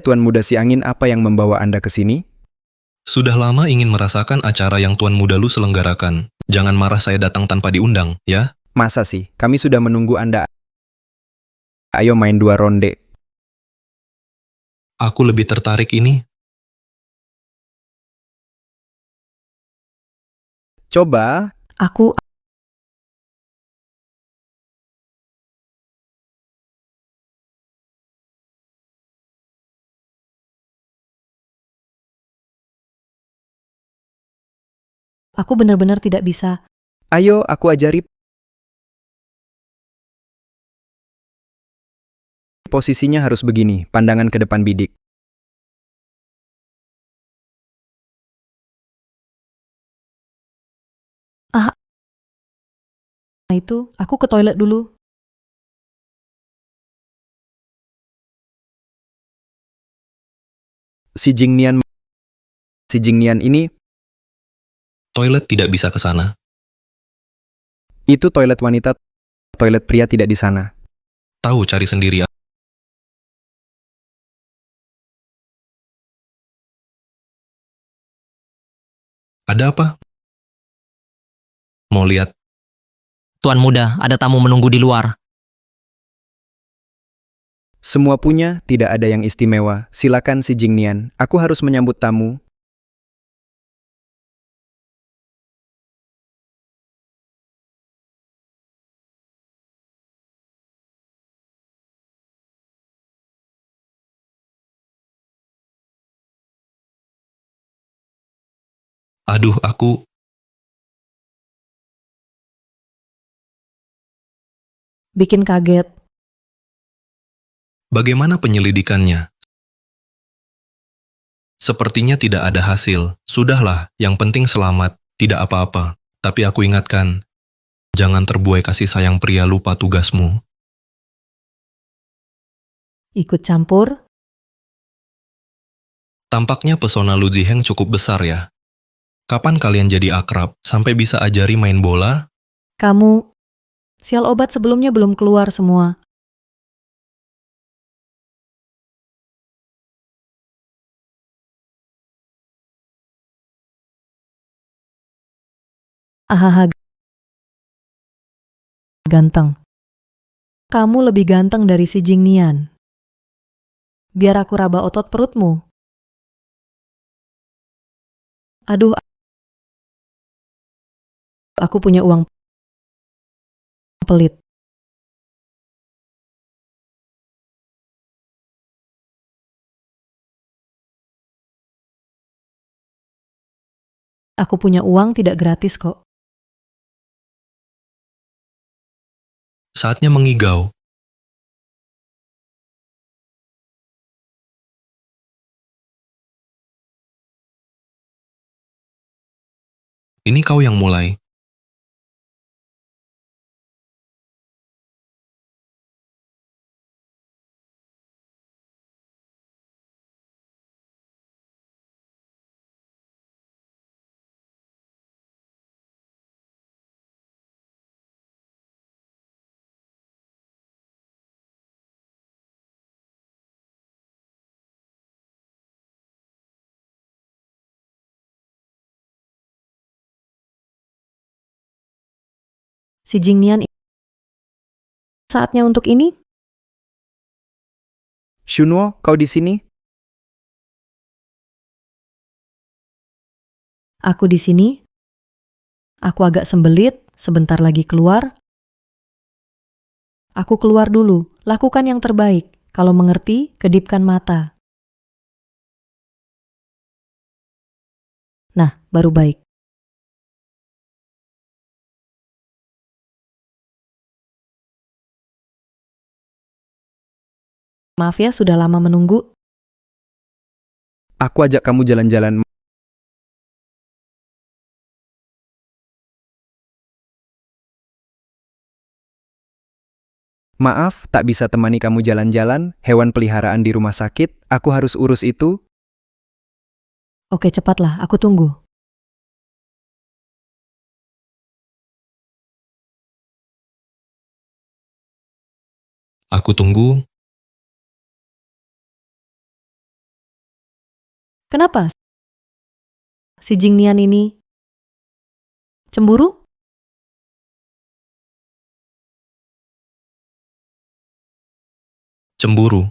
Tuan Muda Si Angin, apa yang membawa Anda ke sini? Sudah lama ingin merasakan acara yang Tuan Muda Lu selenggarakan. Jangan marah saya datang tanpa diundang, ya? Masa sih? Kami sudah menunggu Anda. Ayo main 2 ronde. Aku lebih tertarik ini. Coba. Aku Aku benar-benar tidak bisa. Ayo, aku ajari. Posisinya harus begini, pandangan ke depan bidik. Itu, aku ke toilet dulu. Si Jingnian ini, Toilet tidak bisa ke sana. itu toilet wanita, toilet pria tidak di sana. Tahu cari sendiri. Ada apa? Mau lihat? Tuan muda, ada tamu menunggu di luar. Semua punya, tidak ada yang istimewa. Silakan si Jingnian, aku harus menyambut tamu. Aduh, aku... Bikin kaget. Bagaimana penyelidikannya? Sepertinya tidak ada hasil. Sudahlah, yang penting selamat, tidak apa-apa. Tapi aku ingatkan, jangan terbuai kasih sayang pria lupa tugasmu. Ikut campur. Tampaknya pesona Lu Ziheng cukup besar ya. Kapan kalian jadi akrab, sampai bisa ajari main bola? Kamu, sial obat sebelumnya belum keluar semua. Ahaha, ganteng. Kamu lebih ganteng dari si Jingnian. Biar aku raba otot perutmu. Aduh, aku punya uang pelit. Aku punya uang tidak gratis kok. Saatnya mengigau. Ini kau yang mulai. Si Jingnian, saatnya untuk ini? Shunwo, kau di sini? Aku di sini. Aku agak sembelit, sebentar lagi keluar. Aku keluar dulu, lakukan yang terbaik. Kalau mengerti, kedipkan mata. Nah, baru baik. Maaf ya, sudah lama menunggu. Aku ajak kamu jalan-jalan. Maaf, tak bisa temani kamu jalan-jalan, hewan peliharaan di rumah sakit, aku harus urus itu. Oke, cepatlah, aku tunggu. Aku tunggu. Kenapa? Si Jingnian ini cemburu? Cemburu.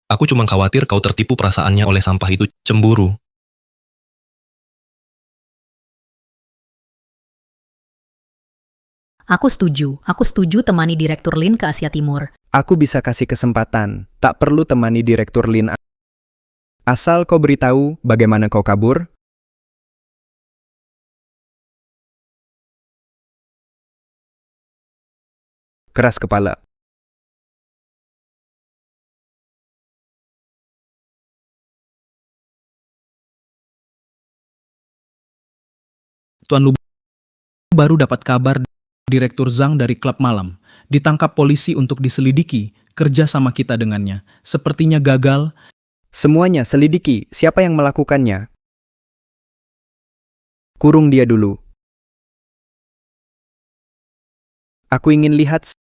Aku cuma khawatir kau tertipu perasaannya oleh sampah itu. Cemburu. Aku setuju temani Direktur Lin ke Asia Timur. Aku bisa kasih kesempatan, tak perlu temani Direktur Lin. Asal kau beritahu bagaimana kau kabur, keras kepala. Tuan Lu baru dapat kabar Direktur Zhang dari klub malam. Ditangkap polisi untuk diselidiki, kerja sama kita dengannya. Sepertinya gagal. Semuanya selidiki, siapa yang melakukannya? Kurung dia dulu. Aku ingin lihat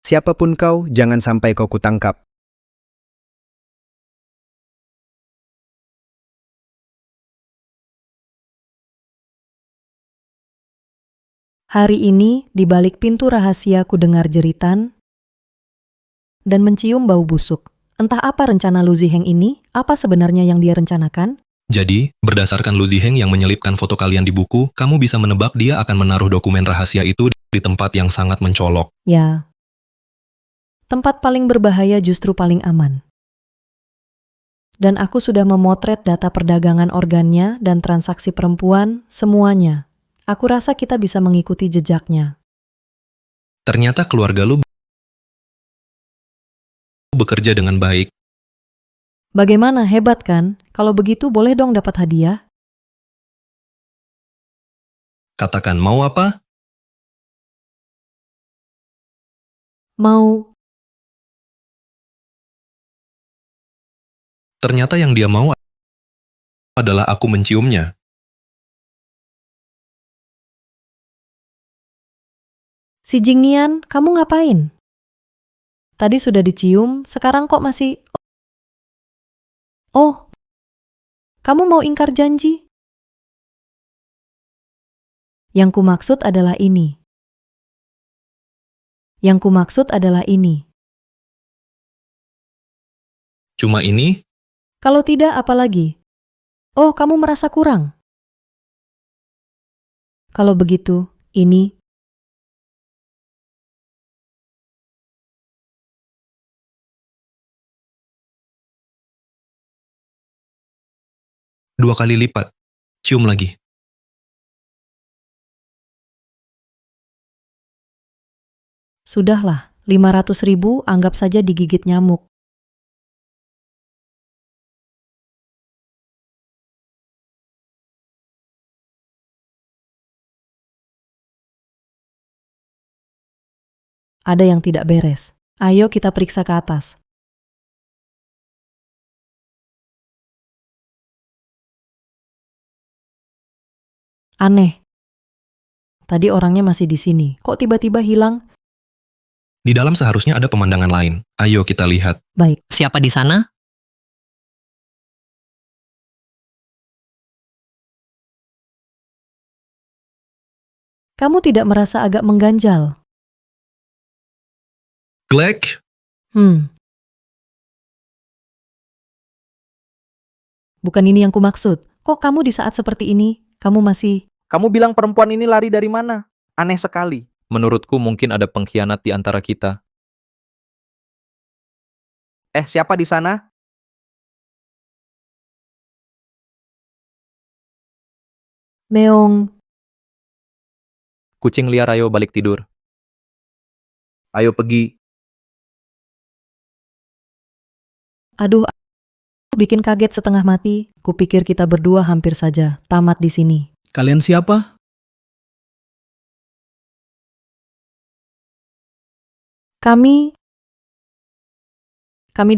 siapapun kau, jangan sampai kau kutangkap. Hari ini, di balik pintu rahasia ku dengar jeritan dan mencium bau busuk. Entah apa rencana Lu Ziheng ini, apa sebenarnya yang dia rencanakan? Jadi, berdasarkan Lu Ziheng yang menyelipkan foto kalian di buku, kamu bisa menebak dia akan menaruh dokumen rahasia itu di tempat yang sangat mencolok. Ya, tempat paling berbahaya justru paling aman. Dan aku sudah memotret data perdagangan organnya dan transaksi perempuan, semuanya. Aku rasa kita bisa mengikuti jejaknya. Ternyata keluarga lu bekerja dengan baik. Bagaimana, hebat kan? Kalau begitu boleh dong dapat hadiah? Katakan mau apa? Mau. Ternyata yang dia mau adalah aku menciumnya. Si Jingnian, kamu ngapain? Tadi sudah dicium, sekarang kok masih... Oh, kamu mau ingkar janji? Yang kumaksud adalah ini. Yang kumaksud adalah ini. Cuma ini? Kalau tidak, apa lagi? Oh, kamu merasa kurang? Kalau begitu, ini... 2 kali lipat. Cium lagi. Sudahlah, 500.000 anggap saja digigit nyamuk. Ada yang tidak beres. Ayo kita periksa ke atas. Aneh. Tadi orangnya masih di sini. Kok tiba-tiba hilang? Di dalam seharusnya ada pemandangan lain. Ayo kita lihat. Baik. Siapa di sana? Kamu tidak merasa agak mengganjal? Glek? Bukan ini yang kumaksud. Kok kamu di saat seperti ini, kamu masih... Kamu bilang perempuan ini lari dari mana? Aneh sekali. Menurutku mungkin ada pengkhianat di antara kita. Siapa di sana? Meong. Kucing liar, ayo balik tidur. Ayo pergi. Aduh, bikin kaget setengah mati. Kupikir kita berdua hampir saja tamat di sini. Kalian siapa? Kami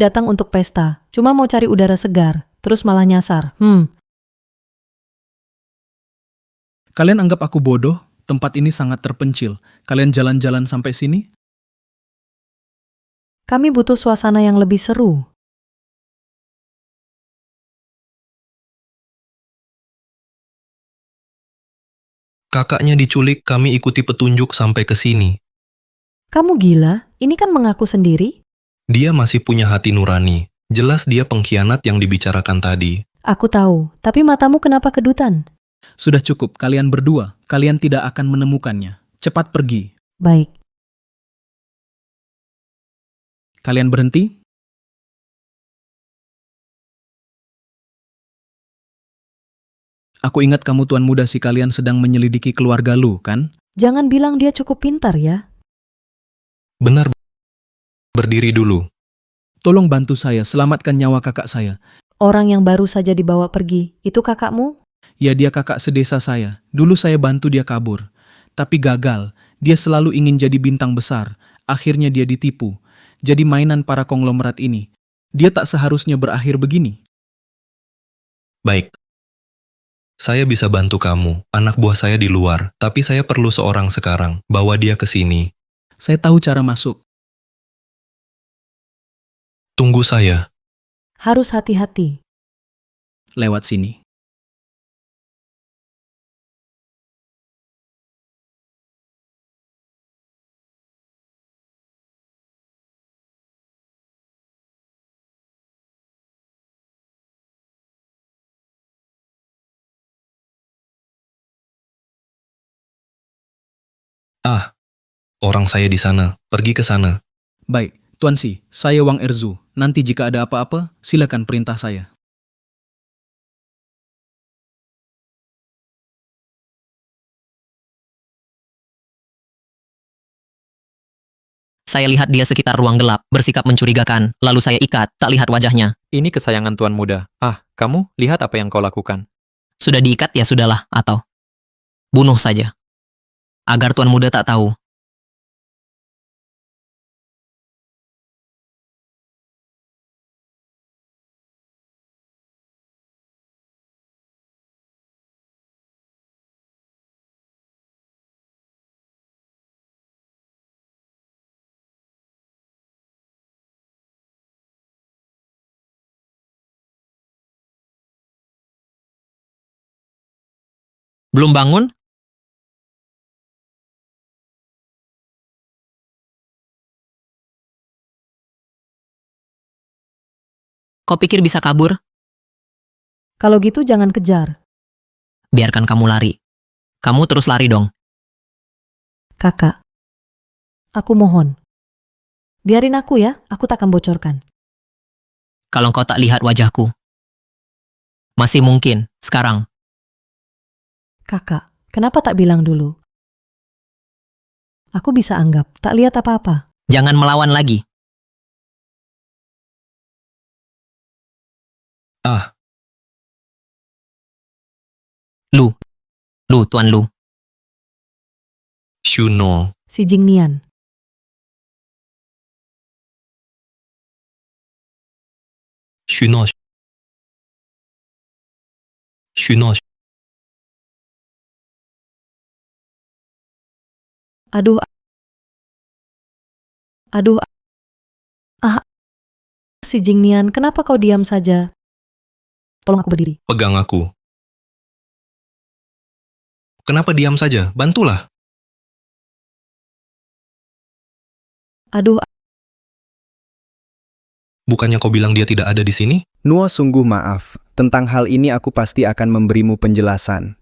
datang untuk pesta. Cuma mau cari udara segar, terus malah nyasar. Kalian anggap aku bodoh? Tempat ini sangat terpencil. Kalian jalan-jalan sampai sini? Kami butuh suasana yang lebih seru. Kakaknya diculik, kami ikuti petunjuk sampai ke sini. Kamu gila? Ini kan mengaku sendiri. Dia masih punya hati nurani. Jelas dia pengkhianat yang dibicarakan tadi. Aku tahu, tapi matamu kenapa kedutan? Sudah cukup, kalian berdua. Kalian tidak akan menemukannya. Cepat pergi. Baik. Kalian berhenti? Aku ingat kamu tuan muda si kalian sedang menyelidiki keluarga Lu, kan? Jangan bilang dia cukup pintar ya. Benar, berdiri dulu. Tolong bantu saya, selamatkan nyawa kakak saya. Orang yang baru saja dibawa pergi, itu kakakmu? Ya, dia kakak sedesa saya. Dulu saya bantu dia kabur. Tapi gagal. Dia selalu ingin jadi bintang besar. Akhirnya dia ditipu. Jadi mainan para konglomerat ini. Dia tak seharusnya berakhir begini. Baik. Saya bisa bantu kamu. Anak buah saya di luar. Tapi saya perlu seorang sekarang. Bawa dia ke sini. Saya tahu cara masuk. Tunggu saya. Harus hati-hati. Lewat sini. Ah, orang saya di sana. Pergi ke sana. Baik, Tuan Si, saya Wang Erzu. Nanti jika ada apa-apa, silakan perintah saya. Saya lihat dia sekitar ruang gelap, bersikap mencurigakan. Lalu saya ikat, tak lihat wajahnya. Ini kesayangan Tuan Muda. Ah, kamu lihat apa yang kau lakukan. Sudah diikat ya sudahlah, atau bunuh saja. Agar Tuan Muda tak tahu. Belum bangun? Kau pikir bisa kabur? Kalau gitu jangan kejar. Biarkan kamu lari. Kamu terus lari dong. Kakak. Aku mohon. Biarin aku ya, aku tak akan bocorkan. Kalau kau tak lihat wajahku. Masih mungkin, sekarang. Kakak, kenapa tak bilang dulu? Aku bisa anggap, tak lihat apa-apa. Jangan melawan lagi. Ah. Lu, Tuan Lu. Shuno. Si Jingnian. Shuno. Shuno. Aduh. Aduh. Ah. Si Jingnian, kenapa kau diam saja? Tolong aku berdiri. Pegang aku. Kenapa diam saja? Bantulah. Aduh. Bukannya kau bilang dia tidak ada di sini? Nuo sungguh maaf. Tentang hal ini aku pasti akan memberimu penjelasan.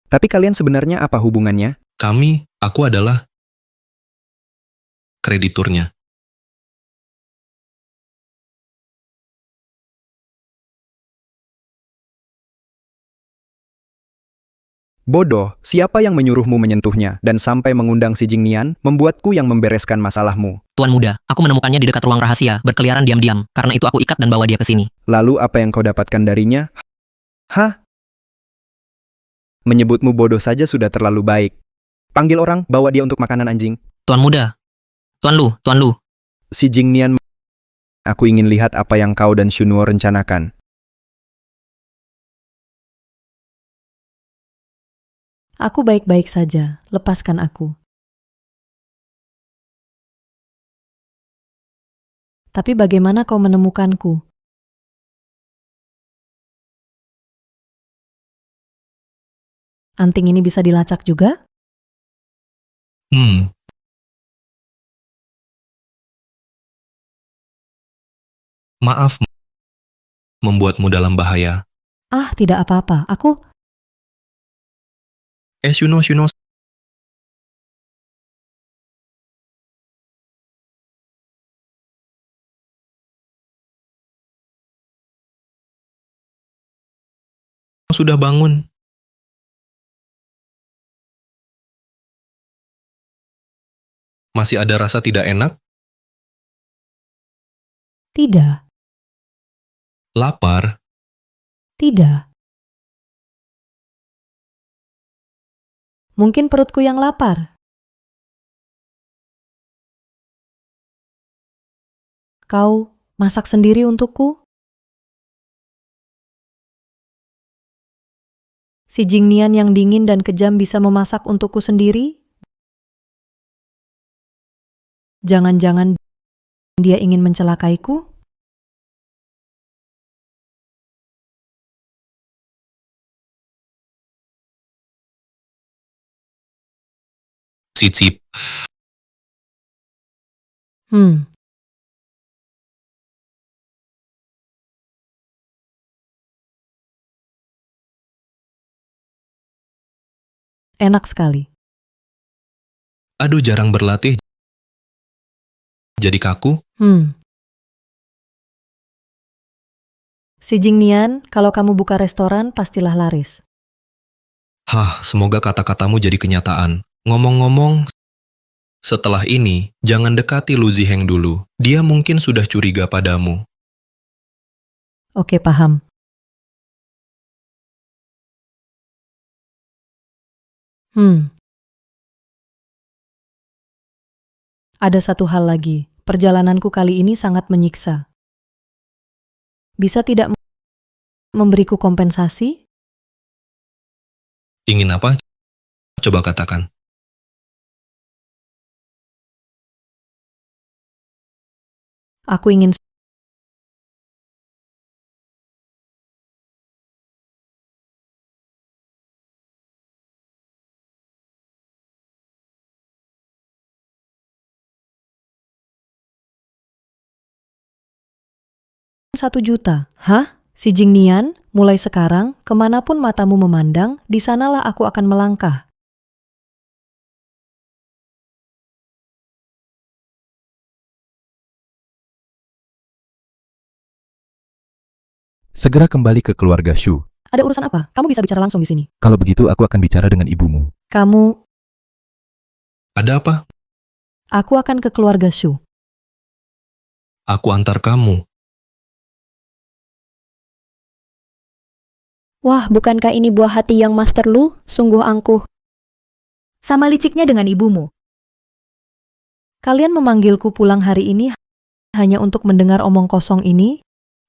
Tapi kalian sebenarnya apa hubungannya? Aku adalah krediturnya. Bodoh, siapa yang menyuruhmu menyentuhnya dan sampai mengundang si Jingnian, membuatku yang membereskan masalahmu. Tuan Muda, aku menemukannya di dekat ruang rahasia, berkeliaran diam-diam. Karena itu aku ikat dan bawa dia ke sini. Lalu apa yang kau dapatkan darinya? Hah? Menyebutmu bodoh saja sudah terlalu baik. Panggil orang, bawa dia untuk makanan anjing. Tuan Muda. Tuan Lu. Si Jingnian, aku ingin lihat apa yang kau dan Shunuo rencanakan. Aku baik-baik saja, lepaskan aku. Tapi bagaimana kau menemukanku? Anting ini bisa dilacak juga? Maaf, membuatmu dalam bahaya. Ah, tidak apa-apa. Aku... Shuno. Sudah bangun. Masih ada rasa tidak enak? Tidak, Lapar? tidak. Mungkin perutku yang lapar. Kau masak sendiri untukku? Si Jingnian yang dingin dan kejam bisa memasak untukku sendiri? Jangan-jangan dia ingin mencelakaiku? Cicip. Hmm, enak sekali. Aduh, jarang berlatih. Jadi kaku? Si Jingnian, kalau kamu buka restoran, pastilah laris. Hah, semoga kata-katamu jadi kenyataan. Ngomong-ngomong, setelah ini, jangan dekati Lu Ziheng dulu. Dia mungkin sudah curiga padamu. Oke, paham. Ada satu hal lagi. Perjalananku kali ini sangat menyiksa. Bisa tidak memberiku kompensasi? Ingin apa? Coba katakan. Aku ingin Rp1.000.000. Hah? Si Jingnian, mulai sekarang, kemanapun matamu memandang, di sanalah aku akan melangkah. Segera kembali ke keluarga Shu. Ada urusan apa? Kamu bisa bicara langsung di sini. Kalau begitu, aku akan bicara dengan ibumu. Kamu, Ada apa? aku akan ke keluarga Shu. Aku antar kamu. Wah, bukankah ini buah hati yang Master Lu? Sungguh angkuh. Sama liciknya dengan ibumu. Kalian memanggilku pulang hari ini hanya untuk mendengar omong kosong ini?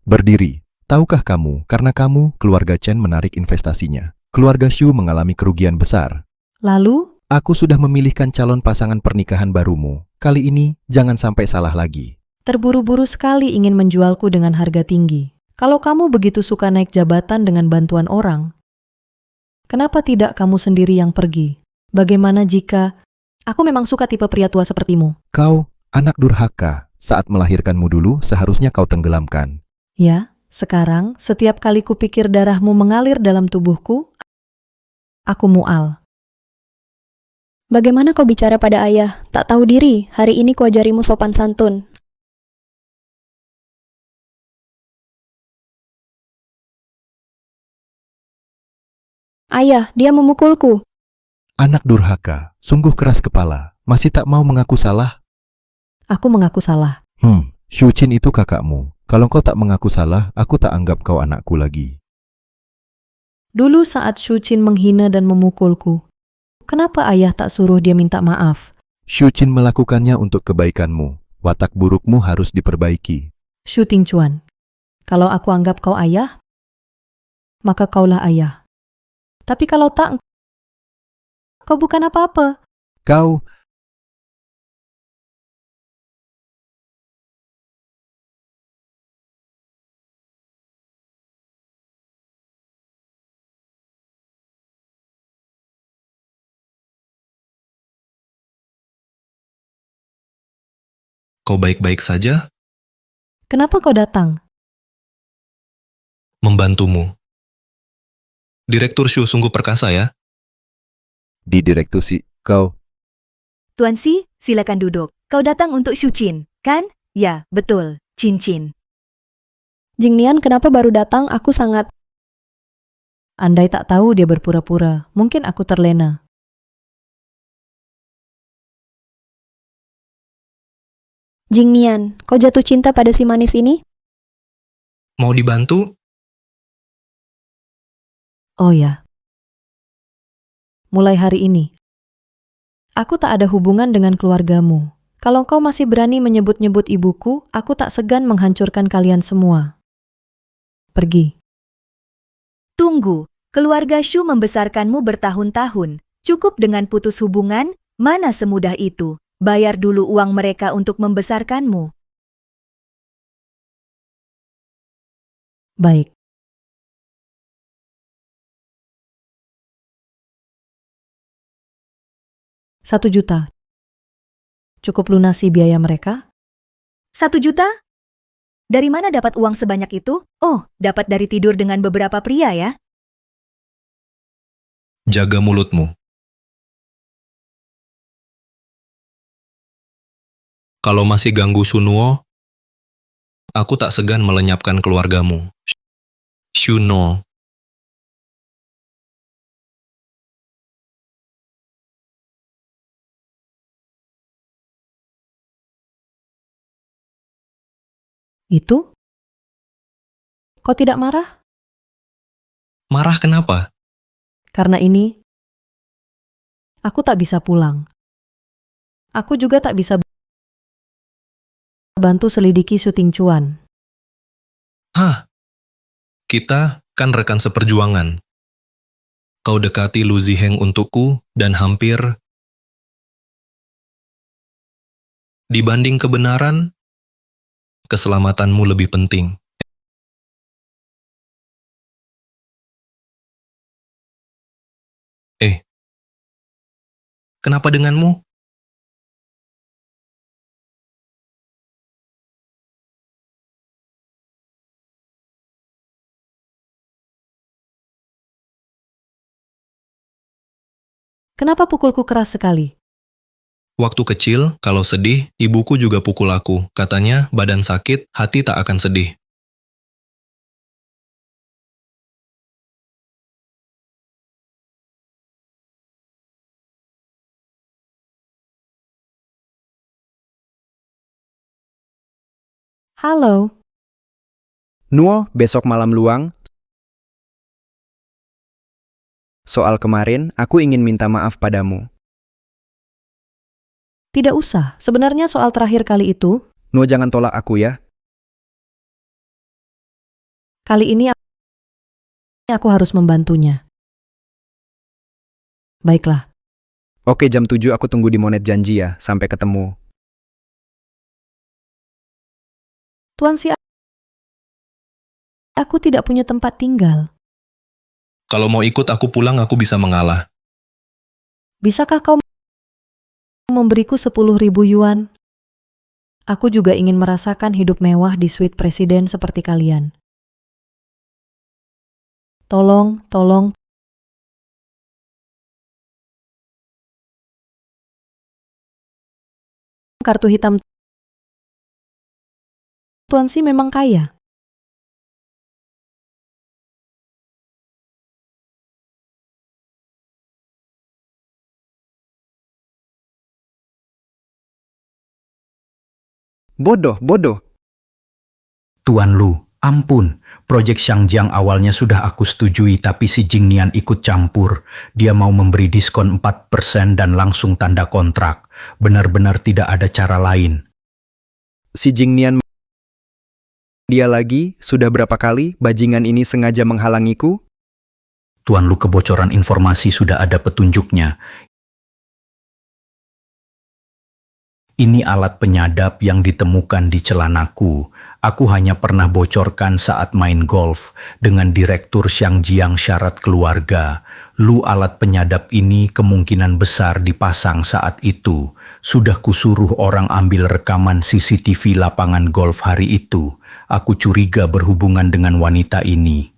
Berdiri. Tahukah kamu, karena kamu, keluarga Chen menarik investasinya. Keluarga Shu mengalami kerugian besar. Lalu? Aku sudah memilihkan calon pasangan pernikahan barumu. Kali ini, jangan sampai salah lagi. Terburu-buru sekali ingin menjualku dengan harga tinggi. Kalau kamu begitu suka naik jabatan dengan bantuan orang, kenapa tidak kamu sendiri yang pergi? Bagaimana jika aku memang suka tipe pria tua sepertimu? Kau, anak durhaka, saat melahirkanmu dulu seharusnya kau tenggelamkan. Ya, sekarang setiap kali kupikir darahmu mengalir dalam tubuhku, aku mual. Bagaimana kau bicara pada ayah? Tak tahu diri, hari ini kuajarimu sopan santun. Ayah, dia memukulku. Anak durhaka, sungguh keras kepala, masih tak mau mengaku salah? Aku mengaku salah. Shu Qin itu kakakmu. Kalau kau tak mengaku salah, aku tak anggap kau anakku lagi. Dulu saat Shu Qin menghina dan memukulku, kenapa ayah tak suruh dia minta maaf? Shu Qin melakukannya untuk kebaikanmu. Watak burukmu harus diperbaiki. Shu Tingchuan, kalau aku anggap kau ayah, maka kaulah ayah. Tapi kalau tak, kau bukan apa-apa. Kau, Kau baik-baik saja? Kenapa kau datang? Membantumu. Direktur Shu sungguh perkasa ya? di direktur kau. Tuan Si, silakan duduk. Kau datang untuk Shu Qin, kan? Ya, betul. Cincin. Jingnian kenapa baru datang? Aku sangat... Andai tak tahu dia berpura-pura, mungkin aku terlena. Jingnian, kau jatuh cinta pada si manis ini? Mau dibantu? Oh ya. Mulai hari ini, aku tak ada hubungan dengan keluargamu. Kalau kau masih berani menyebut-nyebut ibuku, aku tak segan menghancurkan kalian semua. Pergi. Tunggu, keluarga Shu membesarkanmu bertahun-tahun. Cukup dengan putus hubungan? Mana semudah itu? Bayar dulu uang mereka untuk membesarkanmu. Baik. Rp1.000.000. Cukup lunasi biaya mereka? 1 juta? Dari mana dapat uang sebanyak itu? Oh, dapat dari tidur dengan beberapa pria ya? Jaga mulutmu. Kalau masih ganggu Shunuo, aku tak segan melenyapkan keluargamu. Shuno. Itu? Kau tidak marah? Marah kenapa? Karena ini, aku tak bisa pulang. Aku juga tak bisa bantu selidiki syuting cuan. Hah? Kita kan rekan seperjuangan. Kau dekati Lu Ziheng untukku dan hampir dibanding kebenaran, keselamatanmu lebih penting. Kenapa denganmu? Kenapa pukulku keras sekali? Waktu kecil, kalau sedih, ibuku juga pukul aku. Katanya, badan sakit, hati tak akan sedih. Halo. Nuo, besok malam luang. Soal kemarin, aku ingin minta maaf padamu. Tidak usah. Sebenarnya soal terakhir kali itu, Nuo jangan tolak aku ya. kali ini aku harus membantunya. Baiklah. Oke, jam 7 aku tunggu di Monet janji ya. Sampai ketemu. Tuan si aku tidak punya tempat tinggal. Kalau mau ikut aku pulang, aku bisa mengalah. Bisakah kau memberiku 10.000 yuan? Aku juga ingin merasakan hidup mewah di suite presiden seperti kalian. Tolong. Kartu hitam Tuan Si memang kaya. Bodoh. Tuan Lu, ampun. Proyek Shangjiang awalnya sudah aku setujui tapi si Jingnian ikut campur. Dia mau memberi diskon 4% dan langsung tanda kontrak. Benar-benar tidak ada cara lain. Si Jingnian dia lagi, sudah berapa kali bajingan ini sengaja menghalangiku? Tuan Lu, kebocoran informasi sudah ada petunjuknya. Ini alat penyadap yang ditemukan di celanaku. Aku hanya pernah bocorkan saat main golf dengan Direktur Shangjiang syarat keluarga. Lu, alat penyadap ini kemungkinan besar dipasang saat itu. Sudah kusuruh orang ambil rekaman CCTV lapangan golf hari itu. Aku curiga berhubungan dengan wanita ini.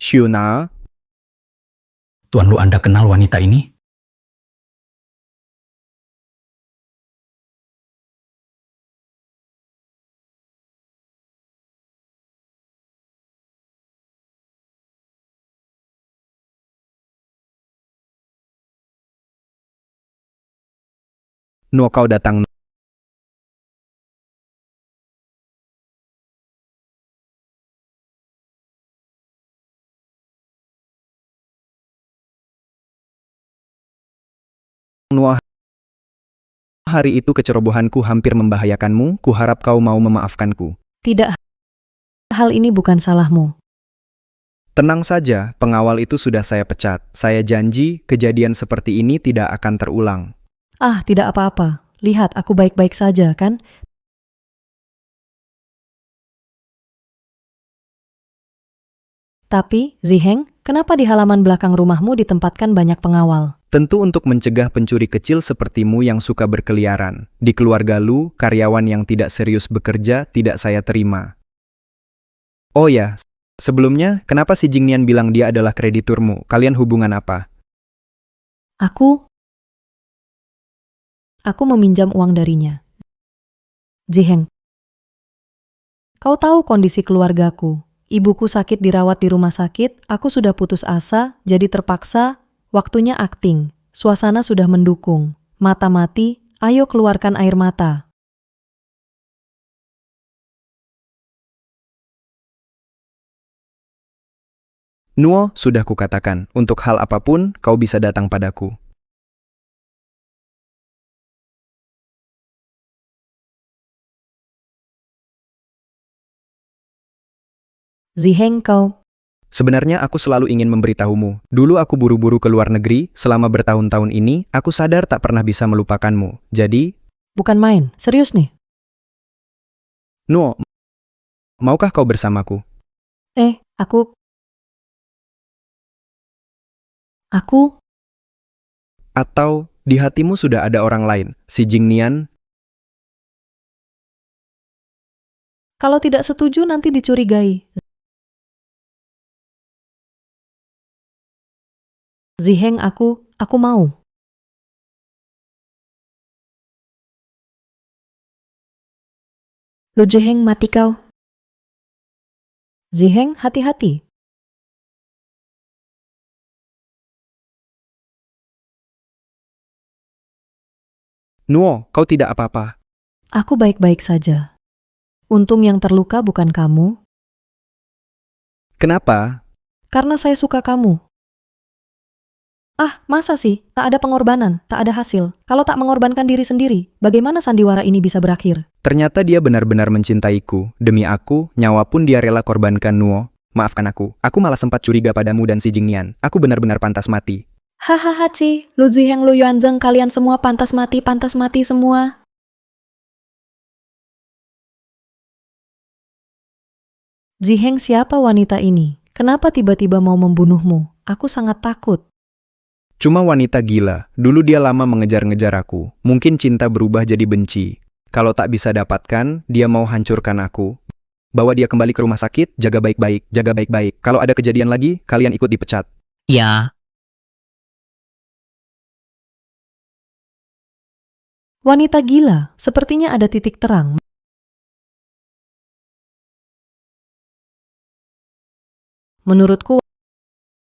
Shuna? Tuan Lu, Anda kenal wanita ini? Nuo, kau datang. Nuo, hari itu kecerobohanku hampir membahayakanmu, kuharap kau mau memaafkanku. Tidak, hal ini bukan salahmu. Tenang saja, pengawal itu sudah saya pecat. Saya janji, kejadian seperti ini tidak akan terulang. Ah, tidak apa-apa. Lihat, aku baik-baik saja, kan? Tapi, Ziheng, kenapa di halaman belakang rumahmu ditempatkan banyak pengawal? Tentu untuk mencegah pencuri kecil sepertimu yang suka berkeliaran. Di keluarga Lu, karyawan yang tidak serius bekerja tidak saya terima. Oh ya, sebelumnya, kenapa si Jingnian bilang dia adalah krediturmu? Kalian hubungan apa? Aku meminjam uang darinya. Ziheng, kau tahu kondisi keluargaku. Ibuku sakit dirawat di rumah sakit, aku sudah putus asa, jadi terpaksa, waktunya akting. Suasana sudah mendukung. Mata mati, ayo keluarkan air mata. Nuo, sudah kukatakan, untuk hal apapun, kau bisa datang padaku. Ziheng, kau. Sebenarnya aku selalu ingin memberitahumu. Dulu aku buru-buru ke luar negeri, selama bertahun-tahun ini, aku sadar tak pernah bisa melupakanmu. Jadi, Bukan main, serius nih. Nuo, maukah kau bersamaku? Aku... Atau, di hatimu sudah ada orang lain, si Jingnian? Kalau tidak setuju nanti dicurigai. Ziheng, aku mau. Lu Ziheng, mati kau. Ziheng, hati-hati. Nuo, kau tidak apa-apa. Aku baik-baik saja. Untung yang terluka bukan kamu. Kenapa? Karena saya suka kamu. Ah, masa sih? Tak ada pengorbanan, tak ada hasil. Kalau tak mengorbankan diri sendiri, bagaimana sandiwara ini bisa berakhir? Ternyata dia benar-benar mencintaiku. Demi aku, nyawa pun dia rela korbankan. Nuo, maafkan aku. Aku malah sempat curiga padamu dan si Jingnian. Aku benar-benar pantas mati. Hahaha, Ci. Lu Ziheng, Lu Yuanzeng, kalian semua pantas mati semua. Ziheng, siapa wanita ini? Kenapa tiba-tiba mau membunuhmu? Aku sangat takut. Cuma wanita gila. Dulu dia lama mengejar-ngejar aku. Mungkin cinta berubah jadi benci. Kalau tak bisa dapatkan, dia mau hancurkan aku. Bawa dia kembali ke rumah sakit, jaga baik-baik, jaga baik-baik. Kalau ada kejadian lagi, kalian ikut dipecat. Ya, Wanita gila, sepertinya ada titik terang. Menurutku,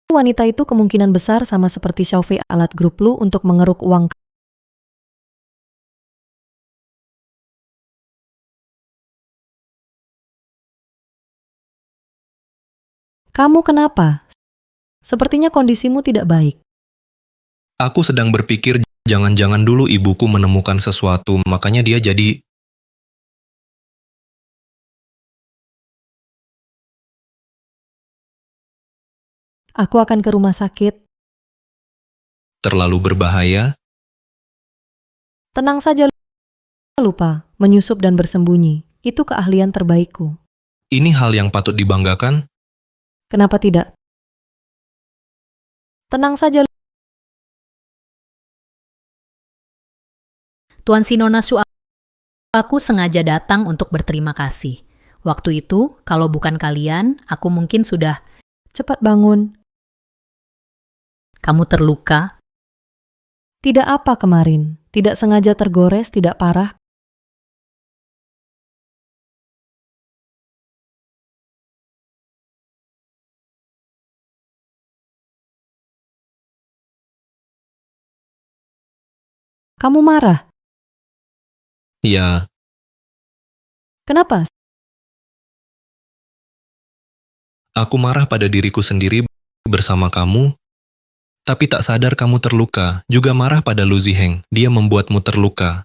wanita itu kemungkinan besar sama seperti Xiaofei alat grup Lu untuk mengeruk uang. Kamu kenapa? Sepertinya kondisimu tidak baik. Aku sedang berpikir jangan-jangan dulu ibuku menemukan sesuatu, makanya dia jadi... Aku akan ke rumah sakit. terlalu berbahaya. Tenang saja, lupa, menyusup dan bersembunyi. Itu keahlian terbaikku. Ini hal yang patut dibanggakan. Kenapa tidak? Tenang saja. Tuan Sinona Su, aku sengaja datang untuk berterima kasih. Waktu itu, kalau bukan kalian, aku mungkin sudah... Cepat bangun. Kamu terluka? Tidak apa kemarin. Tidak sengaja tergores, tidak parah. Kamu marah? Ya, Kenapa? aku marah pada diriku sendiri bersama kamu, tapi tak sadar kamu terluka. Juga marah pada Lu Ziheng, dia membuatmu terluka.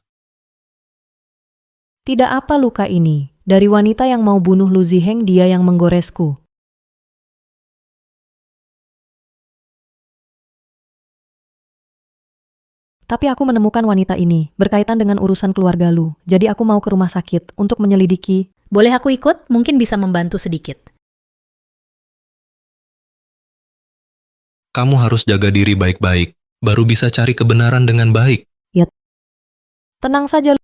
Tidak apa luka ini. Dari wanita yang mau bunuh Lu Ziheng, dia yang menggoresku. Tapi aku menemukan wanita ini berkaitan dengan urusan keluarga Lu. Jadi aku mau ke rumah sakit untuk menyelidiki. Boleh aku ikut? Mungkin bisa membantu sedikit. Kamu harus jaga diri baik-baik, baru bisa cari kebenaran dengan baik. Ya, tenang saja.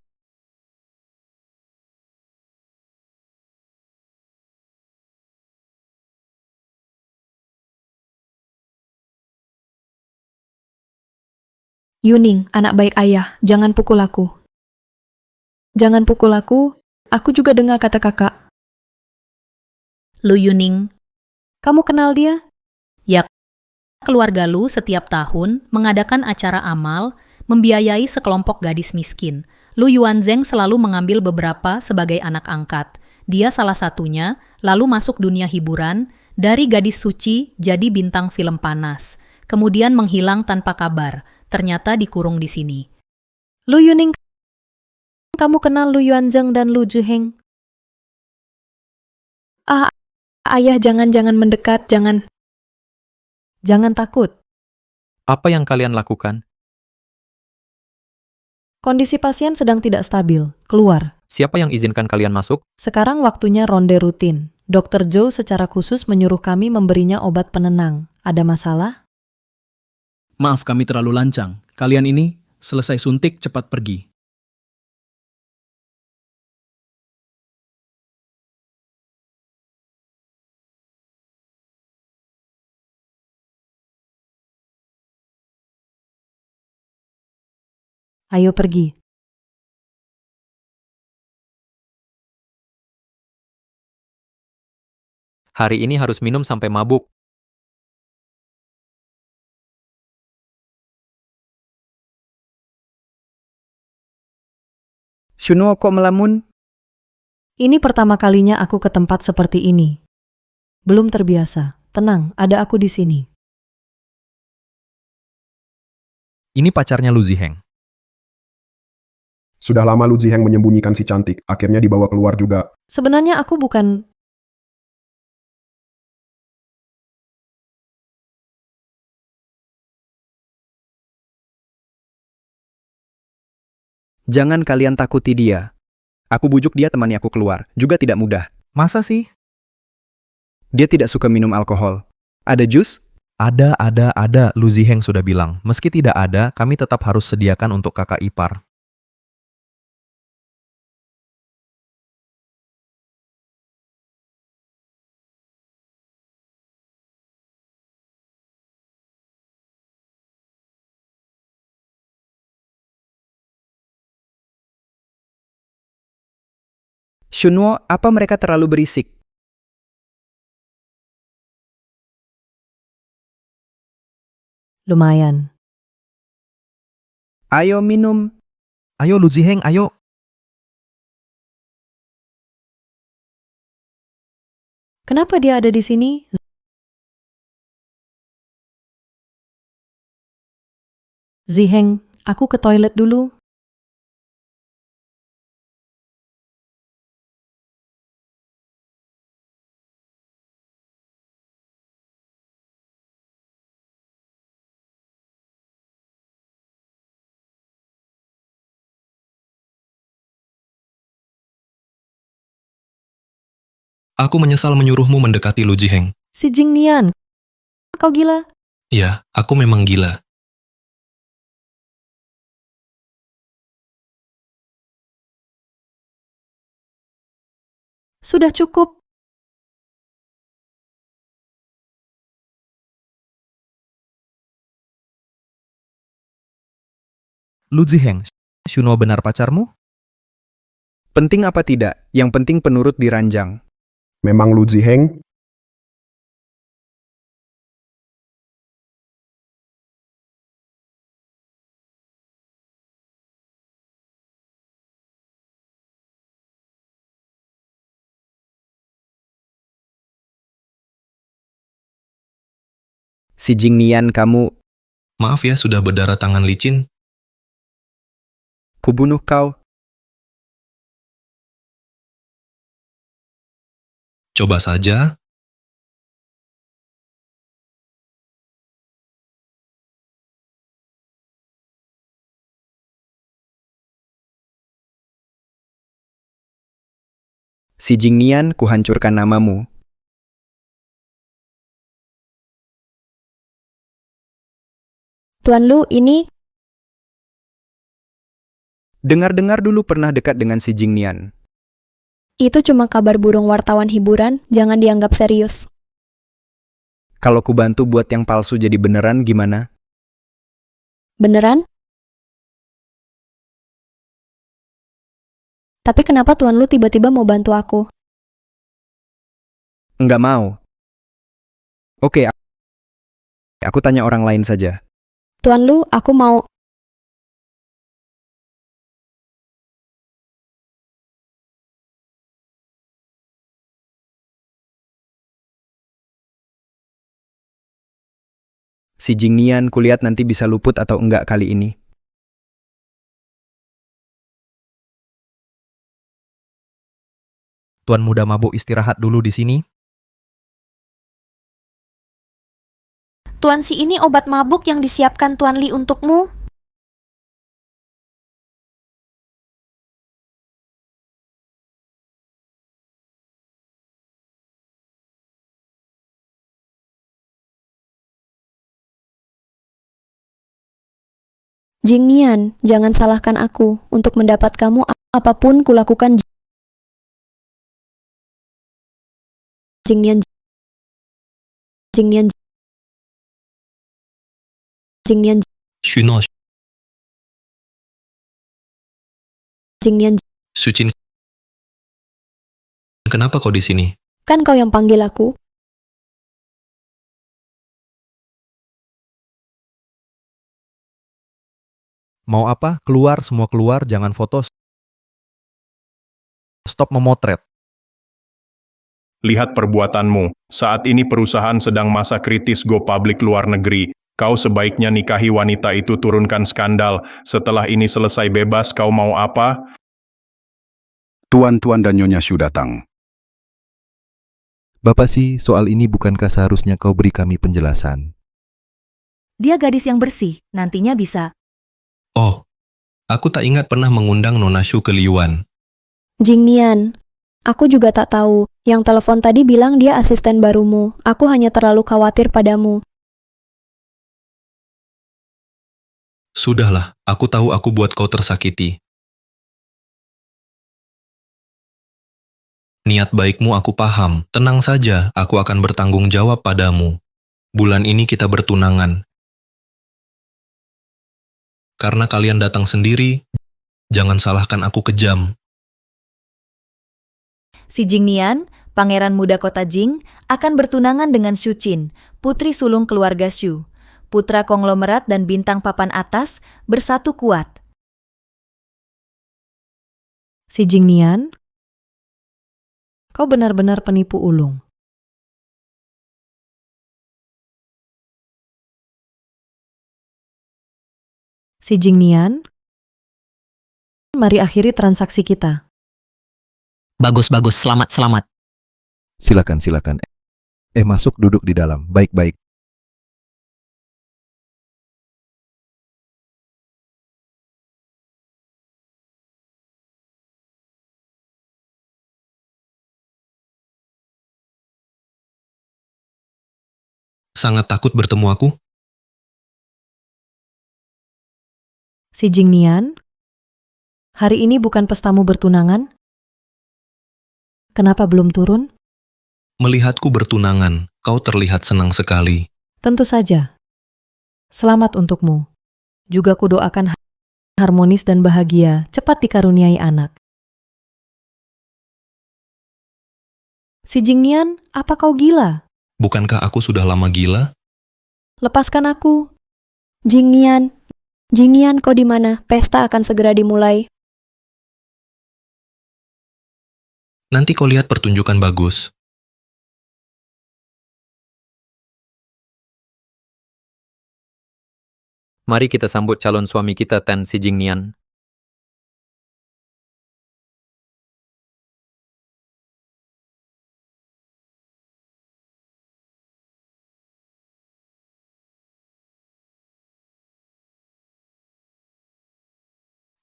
Yuning, anak baik ayah, jangan pukul aku. Jangan pukul aku juga dengar kata kakak. Lu Yuning, Kamu kenal dia? ya, keluarga Lu setiap tahun mengadakan acara amal membiayai sekelompok gadis miskin. Lu Yuanzeng selalu mengambil beberapa sebagai anak angkat. Dia salah satunya, lalu masuk dunia hiburan, dari gadis suci jadi bintang film panas. Kemudian menghilang tanpa kabar, ternyata dikurung di sini. Lu Yuning, kamu kenal Lu Yuanzeng dan Lu Ziheng? Ah, ayah jangan mendekat, jangan. Jangan takut. Apa yang kalian lakukan? Kondisi pasien sedang tidak stabil. Keluar. Siapa yang izinkan kalian masuk? Sekarang waktunya ronde rutin. Dr. Zhou secara khusus menyuruh kami memberinya obat penenang. Ada masalah? Maaf kami terlalu lancang. Kalian ini selesai suntik cepat pergi. Ayo pergi. Hari ini harus minum sampai mabuk. Shunuo kok melamun? Ini pertama kalinya aku ke tempat seperti ini. Belum terbiasa. Tenang, ada aku di sini. Ini pacarnya Lu Ziheng. Sudah lama Lu Ziheng menyembunyikan si cantik, akhirnya dibawa keluar juga. Sebenarnya aku bukan... Jangan kalian takuti dia. Aku bujuk dia temani aku keluar, juga tidak mudah. Masa sih? Dia tidak suka minum alkohol. Ada jus? Ada. Lu Ziheng sudah bilang, meski tidak ada, kami tetap harus sediakan untuk kakak ipar. Shunuo, apa mereka terlalu berisik? Lumayan. Ayo minum. Ayo Lu Ziheng, ayo. Kenapa dia ada di sini? Ziheng, aku ke toilet dulu. Aku menyesal menyuruhmu mendekati Lu Ziheng. Si Jingnian, kau gila? Ya, aku memang gila. Sudah cukup. Lu Ziheng, Shunuo benar pacarmu? Penting apa tidak, yang penting penurut diranjang. Memang Lu Ziheng, Si Jingnian, kamu... Maaf ya sudah berdarah tangan licin. Kubunuh kau. Coba saja. Si Jingnian, kuhancurkan namamu. Tuan Lu, ini... Dengar-dengar dulu pernah dekat dengan si Jingnian. Itu cuma kabar burung wartawan hiburan, jangan dianggap serius. Kalau ku bantu buat yang palsu jadi beneran gimana? Beneran? Tapi kenapa Tuan Lu tiba-tiba mau bantu aku? Enggak mau. Oke, aku tanya orang lain saja. Tuan Lu, aku mau... Si Jingnian, kulihat nanti bisa luput atau enggak kali ini. Tuan muda mabuk istirahat dulu di sini. Tuan Si, ini obat mabuk yang disiapkan Tuan Li untukmu. Jingnian, jangan salahkan aku. Untuk mendapat kamu, apapun kulakukan. Jingnian. Jingnian. Jingnian. Shuno. Jingnian. Sucin. Kenapa kau di sini? Kan kau yang panggil aku. Mau apa? Keluar, semua keluar, jangan foto. Stop memotret. Lihat perbuatanmu. Saat ini perusahaan sedang masa kritis go public luar negeri. Kau sebaiknya nikahi wanita itu, turunkan skandal. Setelah ini selesai bebas, kau mau apa? Tuan-tuan dan Nyonya Shu datang. Bapak sih, soal ini bukankah seharusnya kau beri kami penjelasan? Dia gadis yang bersih, nantinya bisa. Oh, aku tak ingat pernah mengundang Nona Shu ke Liuan. Jingnian, aku juga tak tahu. Yang telepon tadi bilang dia asisten barumu. Aku hanya terlalu khawatir padamu. Sudahlah, aku tahu aku buat kau tersakiti. Niat baikmu aku paham. Tenang saja, aku akan bertanggung jawab padamu. Bulan ini kita bertunangan. Karena kalian datang sendiri, jangan salahkan aku kejam. Si Jingnian, pangeran muda kota Jing, akan bertunangan dengan Shu Qin, putri sulung keluarga Shu. Putra konglomerat dan bintang papan atas bersatu kuat. Si Jingnian, kau benar-benar penipu ulung. Si Jingnian, mari akhiri transaksi kita. Bagus-bagus, selamat-selamat. Silakan, silakan. Masuk duduk di dalam. Baik-baik. Sangat takut bertemu aku? Si Jingnian, hari ini bukan pestamu bertunangan? Kenapa belum turun? Melihatku bertunangan, kau terlihat senang sekali. Tentu saja. Selamat untukmu. Juga kudoakan harmonis dan bahagia, cepat dikaruniai anak. Si Jingnian, apa kau gila? Bukankah aku sudah lama gila? Lepaskan aku. Jingnian. Jingnian, kau di mana? Pesta akan segera dimulai. Nanti kau lihat pertunjukan bagus. Mari kita sambut calon suami kita Tan Si Jingnian.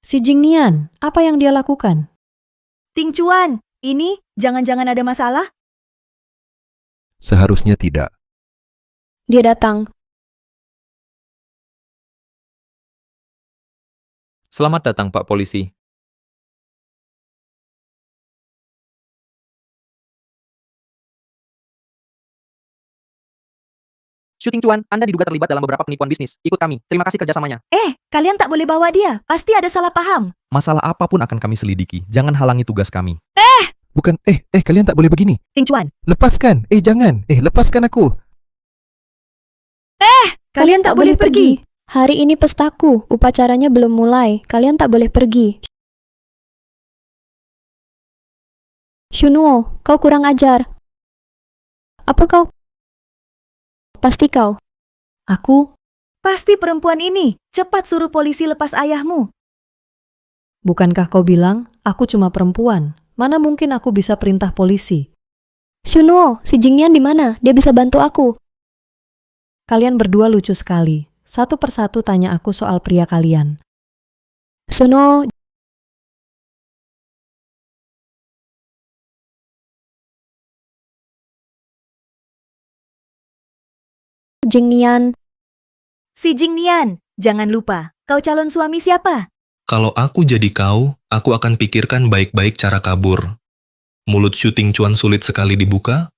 Si Jingnian, apa yang dia lakukan? Ting Chuan, ini jangan-jangan ada masalah? Seharusnya tidak. Dia datang. Selamat datang, Pak Polisi. Syuting Cuan, Anda diduga terlibat dalam beberapa penipuan bisnis. Ikut kami. Terima kasih kerjasamanya. Kalian tak boleh bawa dia. Pasti ada salah paham. Masalah apapun akan kami selidiki. Jangan halangi tugas kami. Bukan, kalian tak boleh begini. Ting Chuan, Lepaskan, jangan. Lepaskan aku. Kalian tak boleh pergi. Hari ini pestaku. Upacaranya belum mulai. Kalian tak boleh pergi. Shunuo, kau kurang ajar. Apa kau? Pasti kau. Aku? pasti perempuan ini. Cepat suruh polisi lepas ayahmu. Bukankah kau bilang, aku cuma perempuan? Mana mungkin aku bisa perintah polisi? Shunuo, si Jingnian di mana? Dia bisa bantu aku. Kalian berdua lucu sekali. Satu persatu tanya aku soal pria kalian. Shunuo, Jingnian. Si Jingnian, jangan lupa, kau calon suami siapa? Kalau aku jadi kau, aku akan pikirkan baik-baik cara kabur. Mulut syuting Cuan sulit sekali dibuka.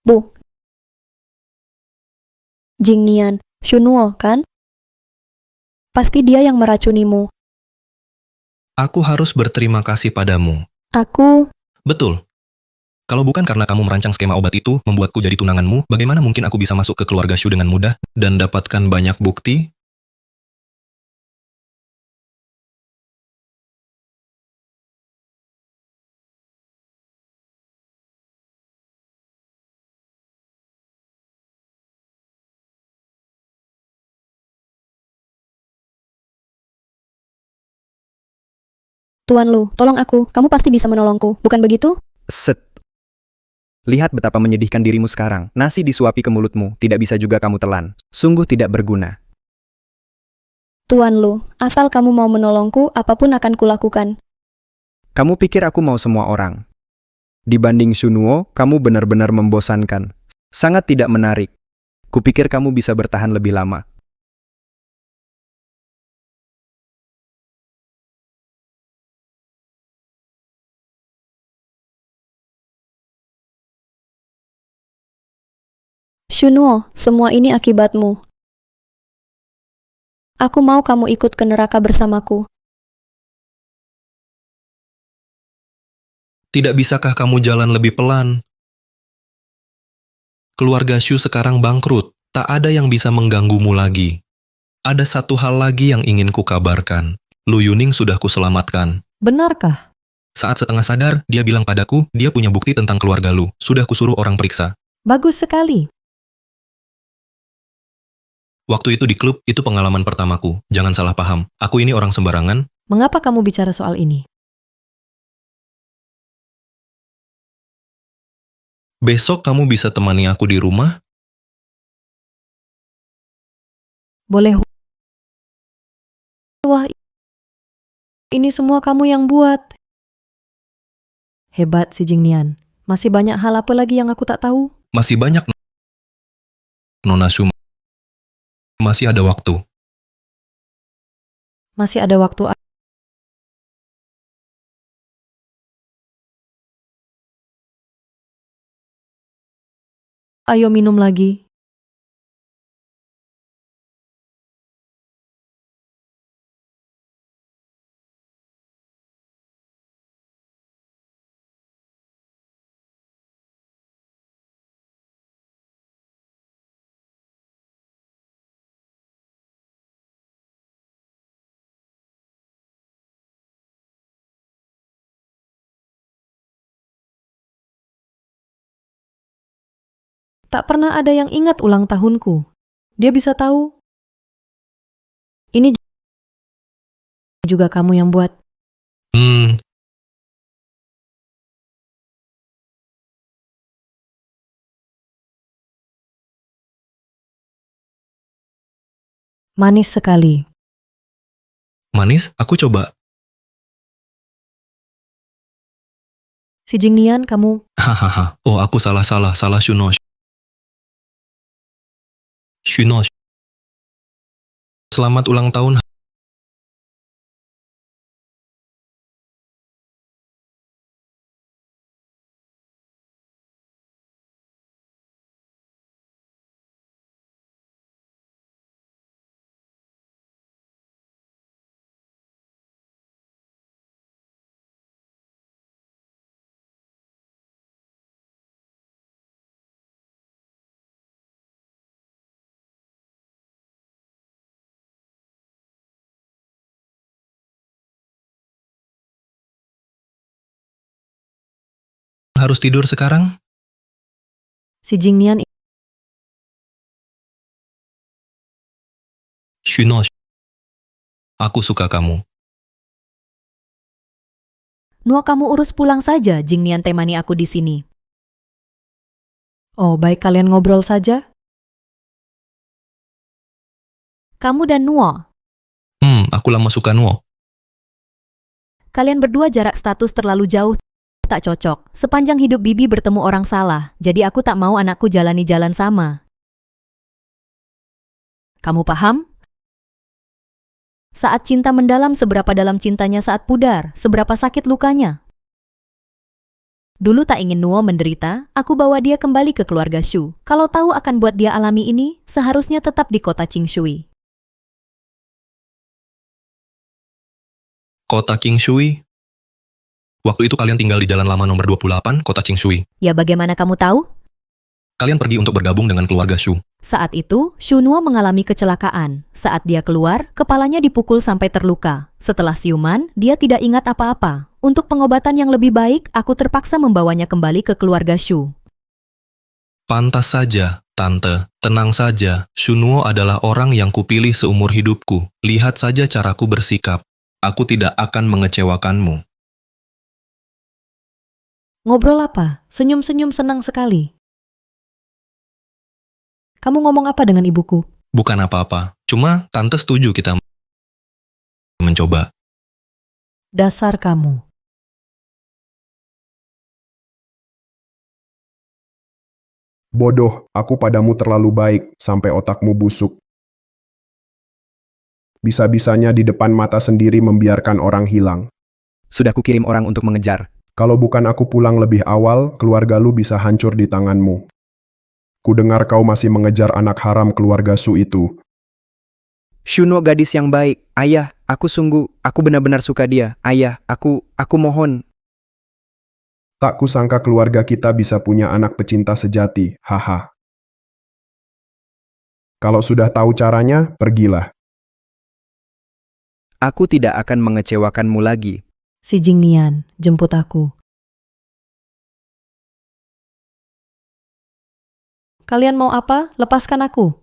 Bu. Jingnian, Shunuo kan? Pasti dia yang meracunimu. Aku harus berterima kasih padamu. Aku... Betul. Kalau bukan karena kamu merancang skema obat itu, membuatku jadi tunanganmu, bagaimana mungkin aku bisa masuk ke keluarga Shu dengan mudah dan dapatkan banyak bukti? Tuan Lu, tolong aku. Kamu pasti bisa menolongku. Bukan begitu? Set. Lihat betapa menyedihkan dirimu sekarang. Nasi disuapi ke mulutmu, tidak bisa juga kamu telan. Sungguh tidak berguna. Tuan Lu, asal kamu mau menolongku, apapun akan kulakukan. Kamu pikir aku mau semua orang? Dibanding Shunuo, kamu benar-benar membosankan. Sangat tidak menarik. Kupikir kamu bisa bertahan lebih lama. Shunuo, semua ini akibatmu. Aku mau kamu ikut ke neraka bersamaku. Tidak bisakah kamu jalan lebih pelan? Keluarga Shu sekarang bangkrut. Tak ada yang bisa mengganggumu lagi. Ada satu hal lagi yang ingin kukabarkan. Lu Yuning sudah kuselamatkan. Benarkah? Saat setengah sadar, dia bilang padaku, dia punya bukti tentang keluarga lu. Sudah kusuruh orang periksa. Bagus sekali. Waktu itu di klub, itu pengalaman pertamaku. Jangan salah paham. Aku ini orang sembarangan. Mengapa kamu bicara soal ini? Besok kamu bisa temani aku di rumah? Boleh. Wah, ini semua kamu yang buat. Hebat si Jingnian. Masih banyak hal apa lagi yang aku tak tahu? Masih banyak, Nona Shu. Masih ada waktu. Masih ada waktu. Ayo minum lagi. Tak pernah ada yang ingat ulang tahunku. Dia bisa tahu. Ini juga kamu yang buat. Manis sekali. Manis, aku coba. Si Jingnian, kamu... Hahaha. Oh, aku salah Shuno. Shuno. Selamat ulang tahun. Harus tidur sekarang? Si Jingnian... Shuno. Aku suka kamu. Nuo, kamu urus pulang saja, Jingnian temani aku di sini. Oh, baik, kalian ngobrol saja? Kamu dan Nuo. Aku lama suka Nuo. Kalian berdua jarak status terlalu jauh. Tak cocok. Sepanjang hidup Bibi bertemu orang salah, jadi aku tak mau anakku jalani jalan sama. Kamu paham? Saat cinta mendalam, seberapa dalam cintanya saat pudar, seberapa sakit lukanya. Dulu tak ingin Nuo menderita, aku bawa dia kembali ke keluarga Shu. Kalau tahu akan buat dia alami ini, seharusnya tetap di kota Qingshui. Kota Qingshui? Waktu itu kalian tinggal di Jalan Lama nomor 28, Kota Qingshui. Ya, bagaimana kamu tahu? Kalian pergi untuk bergabung dengan keluarga Shu. Saat itu, Shu Nuo mengalami kecelakaan. Saat dia keluar, kepalanya dipukul sampai terluka. Setelah siuman, dia tidak ingat apa-apa. Untuk pengobatan yang lebih baik, aku terpaksa membawanya kembali ke keluarga Shu. Pantas saja, Tante. Tenang saja. Shu Nuo adalah orang yang kupilih seumur hidupku. Lihat saja caraku bersikap. Aku tidak akan mengecewakanmu. Ngobrol apa? Senyum-senyum senang sekali. Kamu ngomong apa dengan ibuku? Bukan apa-apa. Cuma Tante setuju kita mencoba. Dasar kamu. Bodoh, aku padamu terlalu baik, sampai otakmu busuk. Bisa-bisanya di depan mata sendiri membiarkan orang hilang. Sudah kukirim orang untuk mengejar. Kalau bukan aku pulang lebih awal, keluarga lu bisa hancur di tanganmu. Kudengar kau masih mengejar anak haram keluarga Su itu. Shuno gadis yang baik. Ayah, aku benar-benar suka dia. Ayah, aku mohon. Tak kusangka keluarga kita bisa punya anak pecinta sejati, haha. Kalau sudah tahu caranya, pergilah. Aku tidak akan mengecewakanmu lagi. Si Jingnian, jemput aku. Kalian mau apa? Lepaskan aku.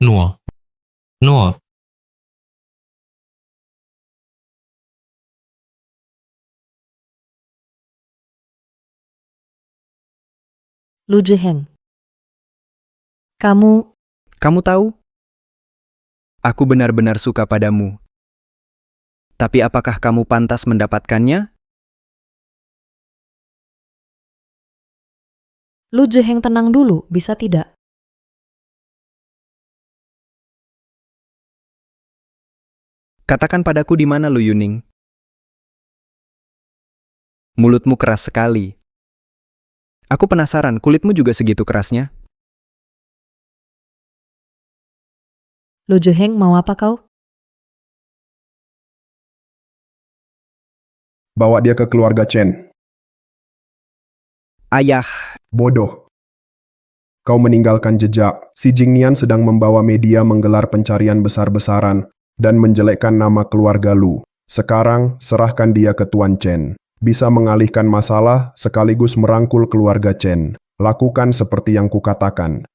Nuo. Lu Zhiheng. Kamu tahu? Aku benar-benar suka padamu. Tapi apakah kamu pantas mendapatkannya? Lu Zhiheng, tenang dulu, bisa tidak? Katakan padaku di mana Lu Yuning. Mulutmu keras sekali. Aku penasaran, kulitmu juga segitu kerasnya? Lu Zhiheng, mau apa kau? Bawa dia ke keluarga Chen. Ayah. Bodoh. Kau meninggalkan jejak. Si Jingnian sedang membawa media menggelar pencarian besar-besaran dan menjelekkan nama keluarga Lu. Sekarang, serahkan dia ke Tuan Chen. bisa mengalihkan masalah sekaligus merangkul keluarga Chen. Lakukan seperti yang kukatakan.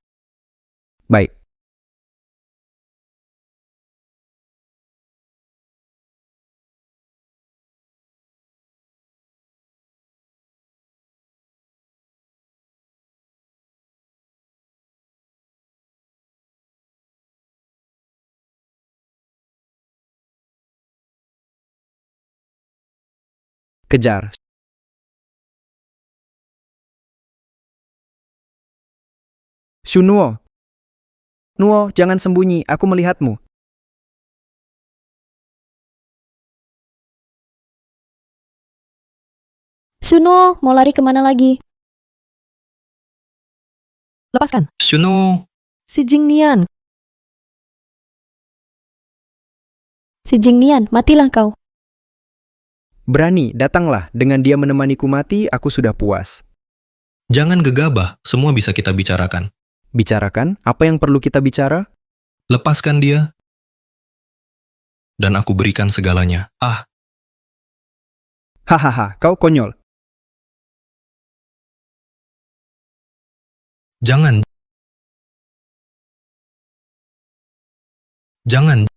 Baik. Kejar. Shunuo. Nuo, jangan sembunyi, aku melihatmu. Suno, mau lari kemana lagi? Lepaskan. Shuno, Si Jingnian. Si Jingnian, matilah kau. Berani, datanglah. Dengan dia menemaniku mati, aku sudah puas. jangan gegabah, semua bisa kita bicarakan. Bicarakan? Apa yang perlu kita bicara? Lepaskan dia, dan aku berikan segalanya. Ah, Hahaha, kau konyol. jangan. Jangan.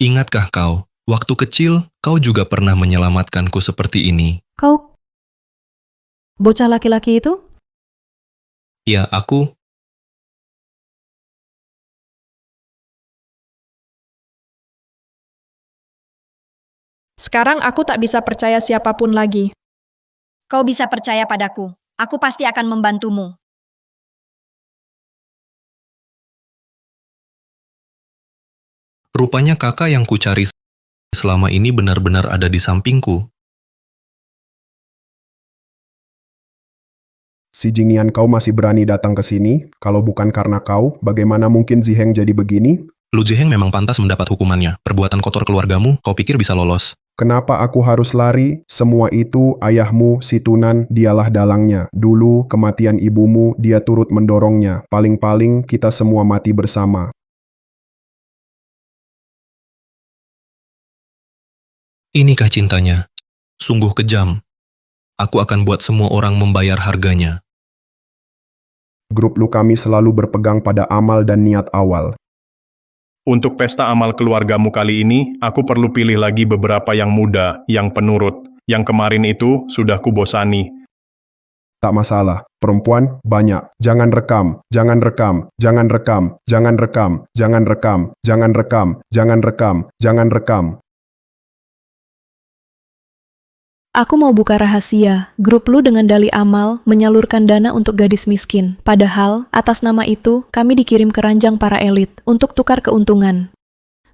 Ingatkah kau, waktu kecil kau juga pernah menyelamatkanku seperti ini? Kau bocah laki-laki itu? Ya, aku. Sekarang aku tak bisa percaya siapapun lagi. Kau bisa percaya padaku. Aku pasti akan membantumu. Rupanya kakak yang kucari selama ini benar-benar ada di sampingku. Si Jingnian, kau masih berani datang ke sini? Kalau bukan karena kau, bagaimana mungkin Ziheng jadi begini? Lu Ziheng memang pantas mendapat hukumannya. Perbuatan kotor keluargamu, kau pikir bisa lolos? Kenapa aku harus lari? Semua itu ayahmu, si Tunan, dialah dalangnya. Dulu, kematian ibumu, dia turut mendorongnya. Paling-paling kita semua mati bersama. Inikah cintanya? Sungguh kejam. Aku akan buat semua orang membayar harganya. Grup Lu kami selalu berpegang pada amal dan niat awal. Untuk pesta amal keluargamu kali ini, aku perlu pilih lagi beberapa yang muda, yang penurut. Yang kemarin itu sudah kubosani. Tak masalah, perempuan banyak. Jangan rekam, jangan rekam, jangan rekam, jangan rekam, jangan rekam, jangan rekam, jangan rekam, jangan rekam. Aku mau buka rahasia. Grup lu dengan dalih amal menyalurkan dana untuk gadis miskin. Padahal, atas nama itu, kami dikirim ke ranjang para elit untuk tukar keuntungan.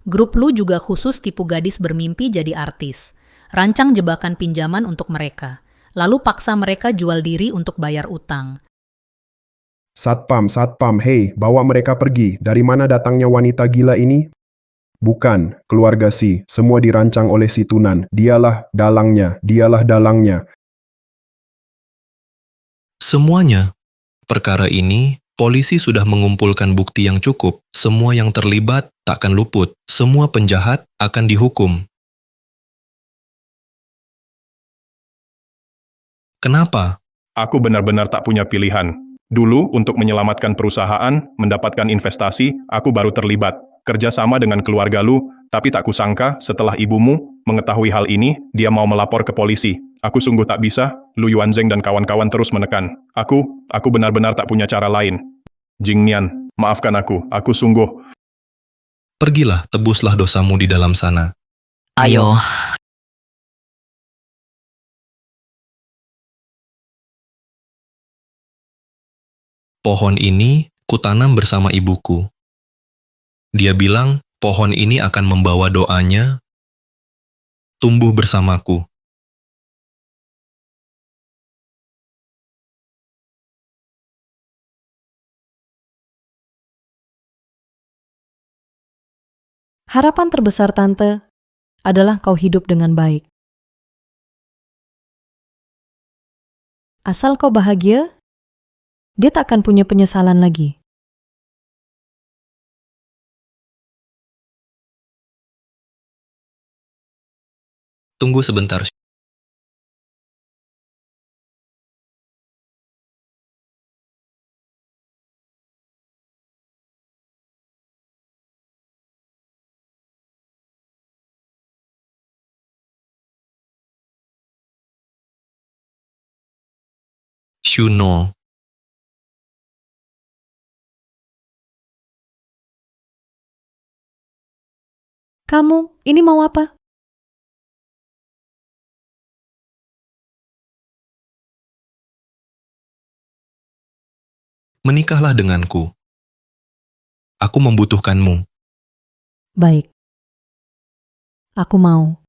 Grup lu juga khusus tipu gadis bermimpi jadi artis. Rancang jebakan pinjaman untuk mereka. Lalu paksa mereka jual diri untuk bayar utang. Satpam, hei, bawa mereka pergi. Dari mana datangnya wanita gila ini? Bukan, keluarga Si, semua dirancang oleh si Tunan. Dialah dalangnya, dialah dalangnya. Semuanya. Perkara ini, polisi sudah mengumpulkan bukti yang cukup. Semua yang terlibat takkan luput. Semua penjahat akan dihukum. Kenapa? Aku benar-benar tak punya pilihan. Dulu, untuk menyelamatkan perusahaan, mendapatkan investasi, aku baru terlibat. Kerjasama dengan keluarga lu, tapi tak kusangka setelah ibumu mengetahui hal ini, dia mau melapor ke polisi. Aku sungguh tak bisa, Lu Yuanzheng dan kawan-kawan terus menekan. Aku benar-benar tak punya cara lain. Jingnian, maafkan aku sungguh. Pergilah, tebuslah dosamu di dalam sana. Ayo. Pohon ini kutanam bersama ibuku. Dia bilang, pohon ini akan membawa doanya tumbuh bersamaku. Harapan terbesar Tante adalah kau hidup dengan baik. Asal kau bahagia, dia tak akan punya penyesalan lagi. Tunggu sebentar. Shuno. Kamu, ini mau apa? Menikahlah denganku. Aku membutuhkanmu. Baik. Aku mau.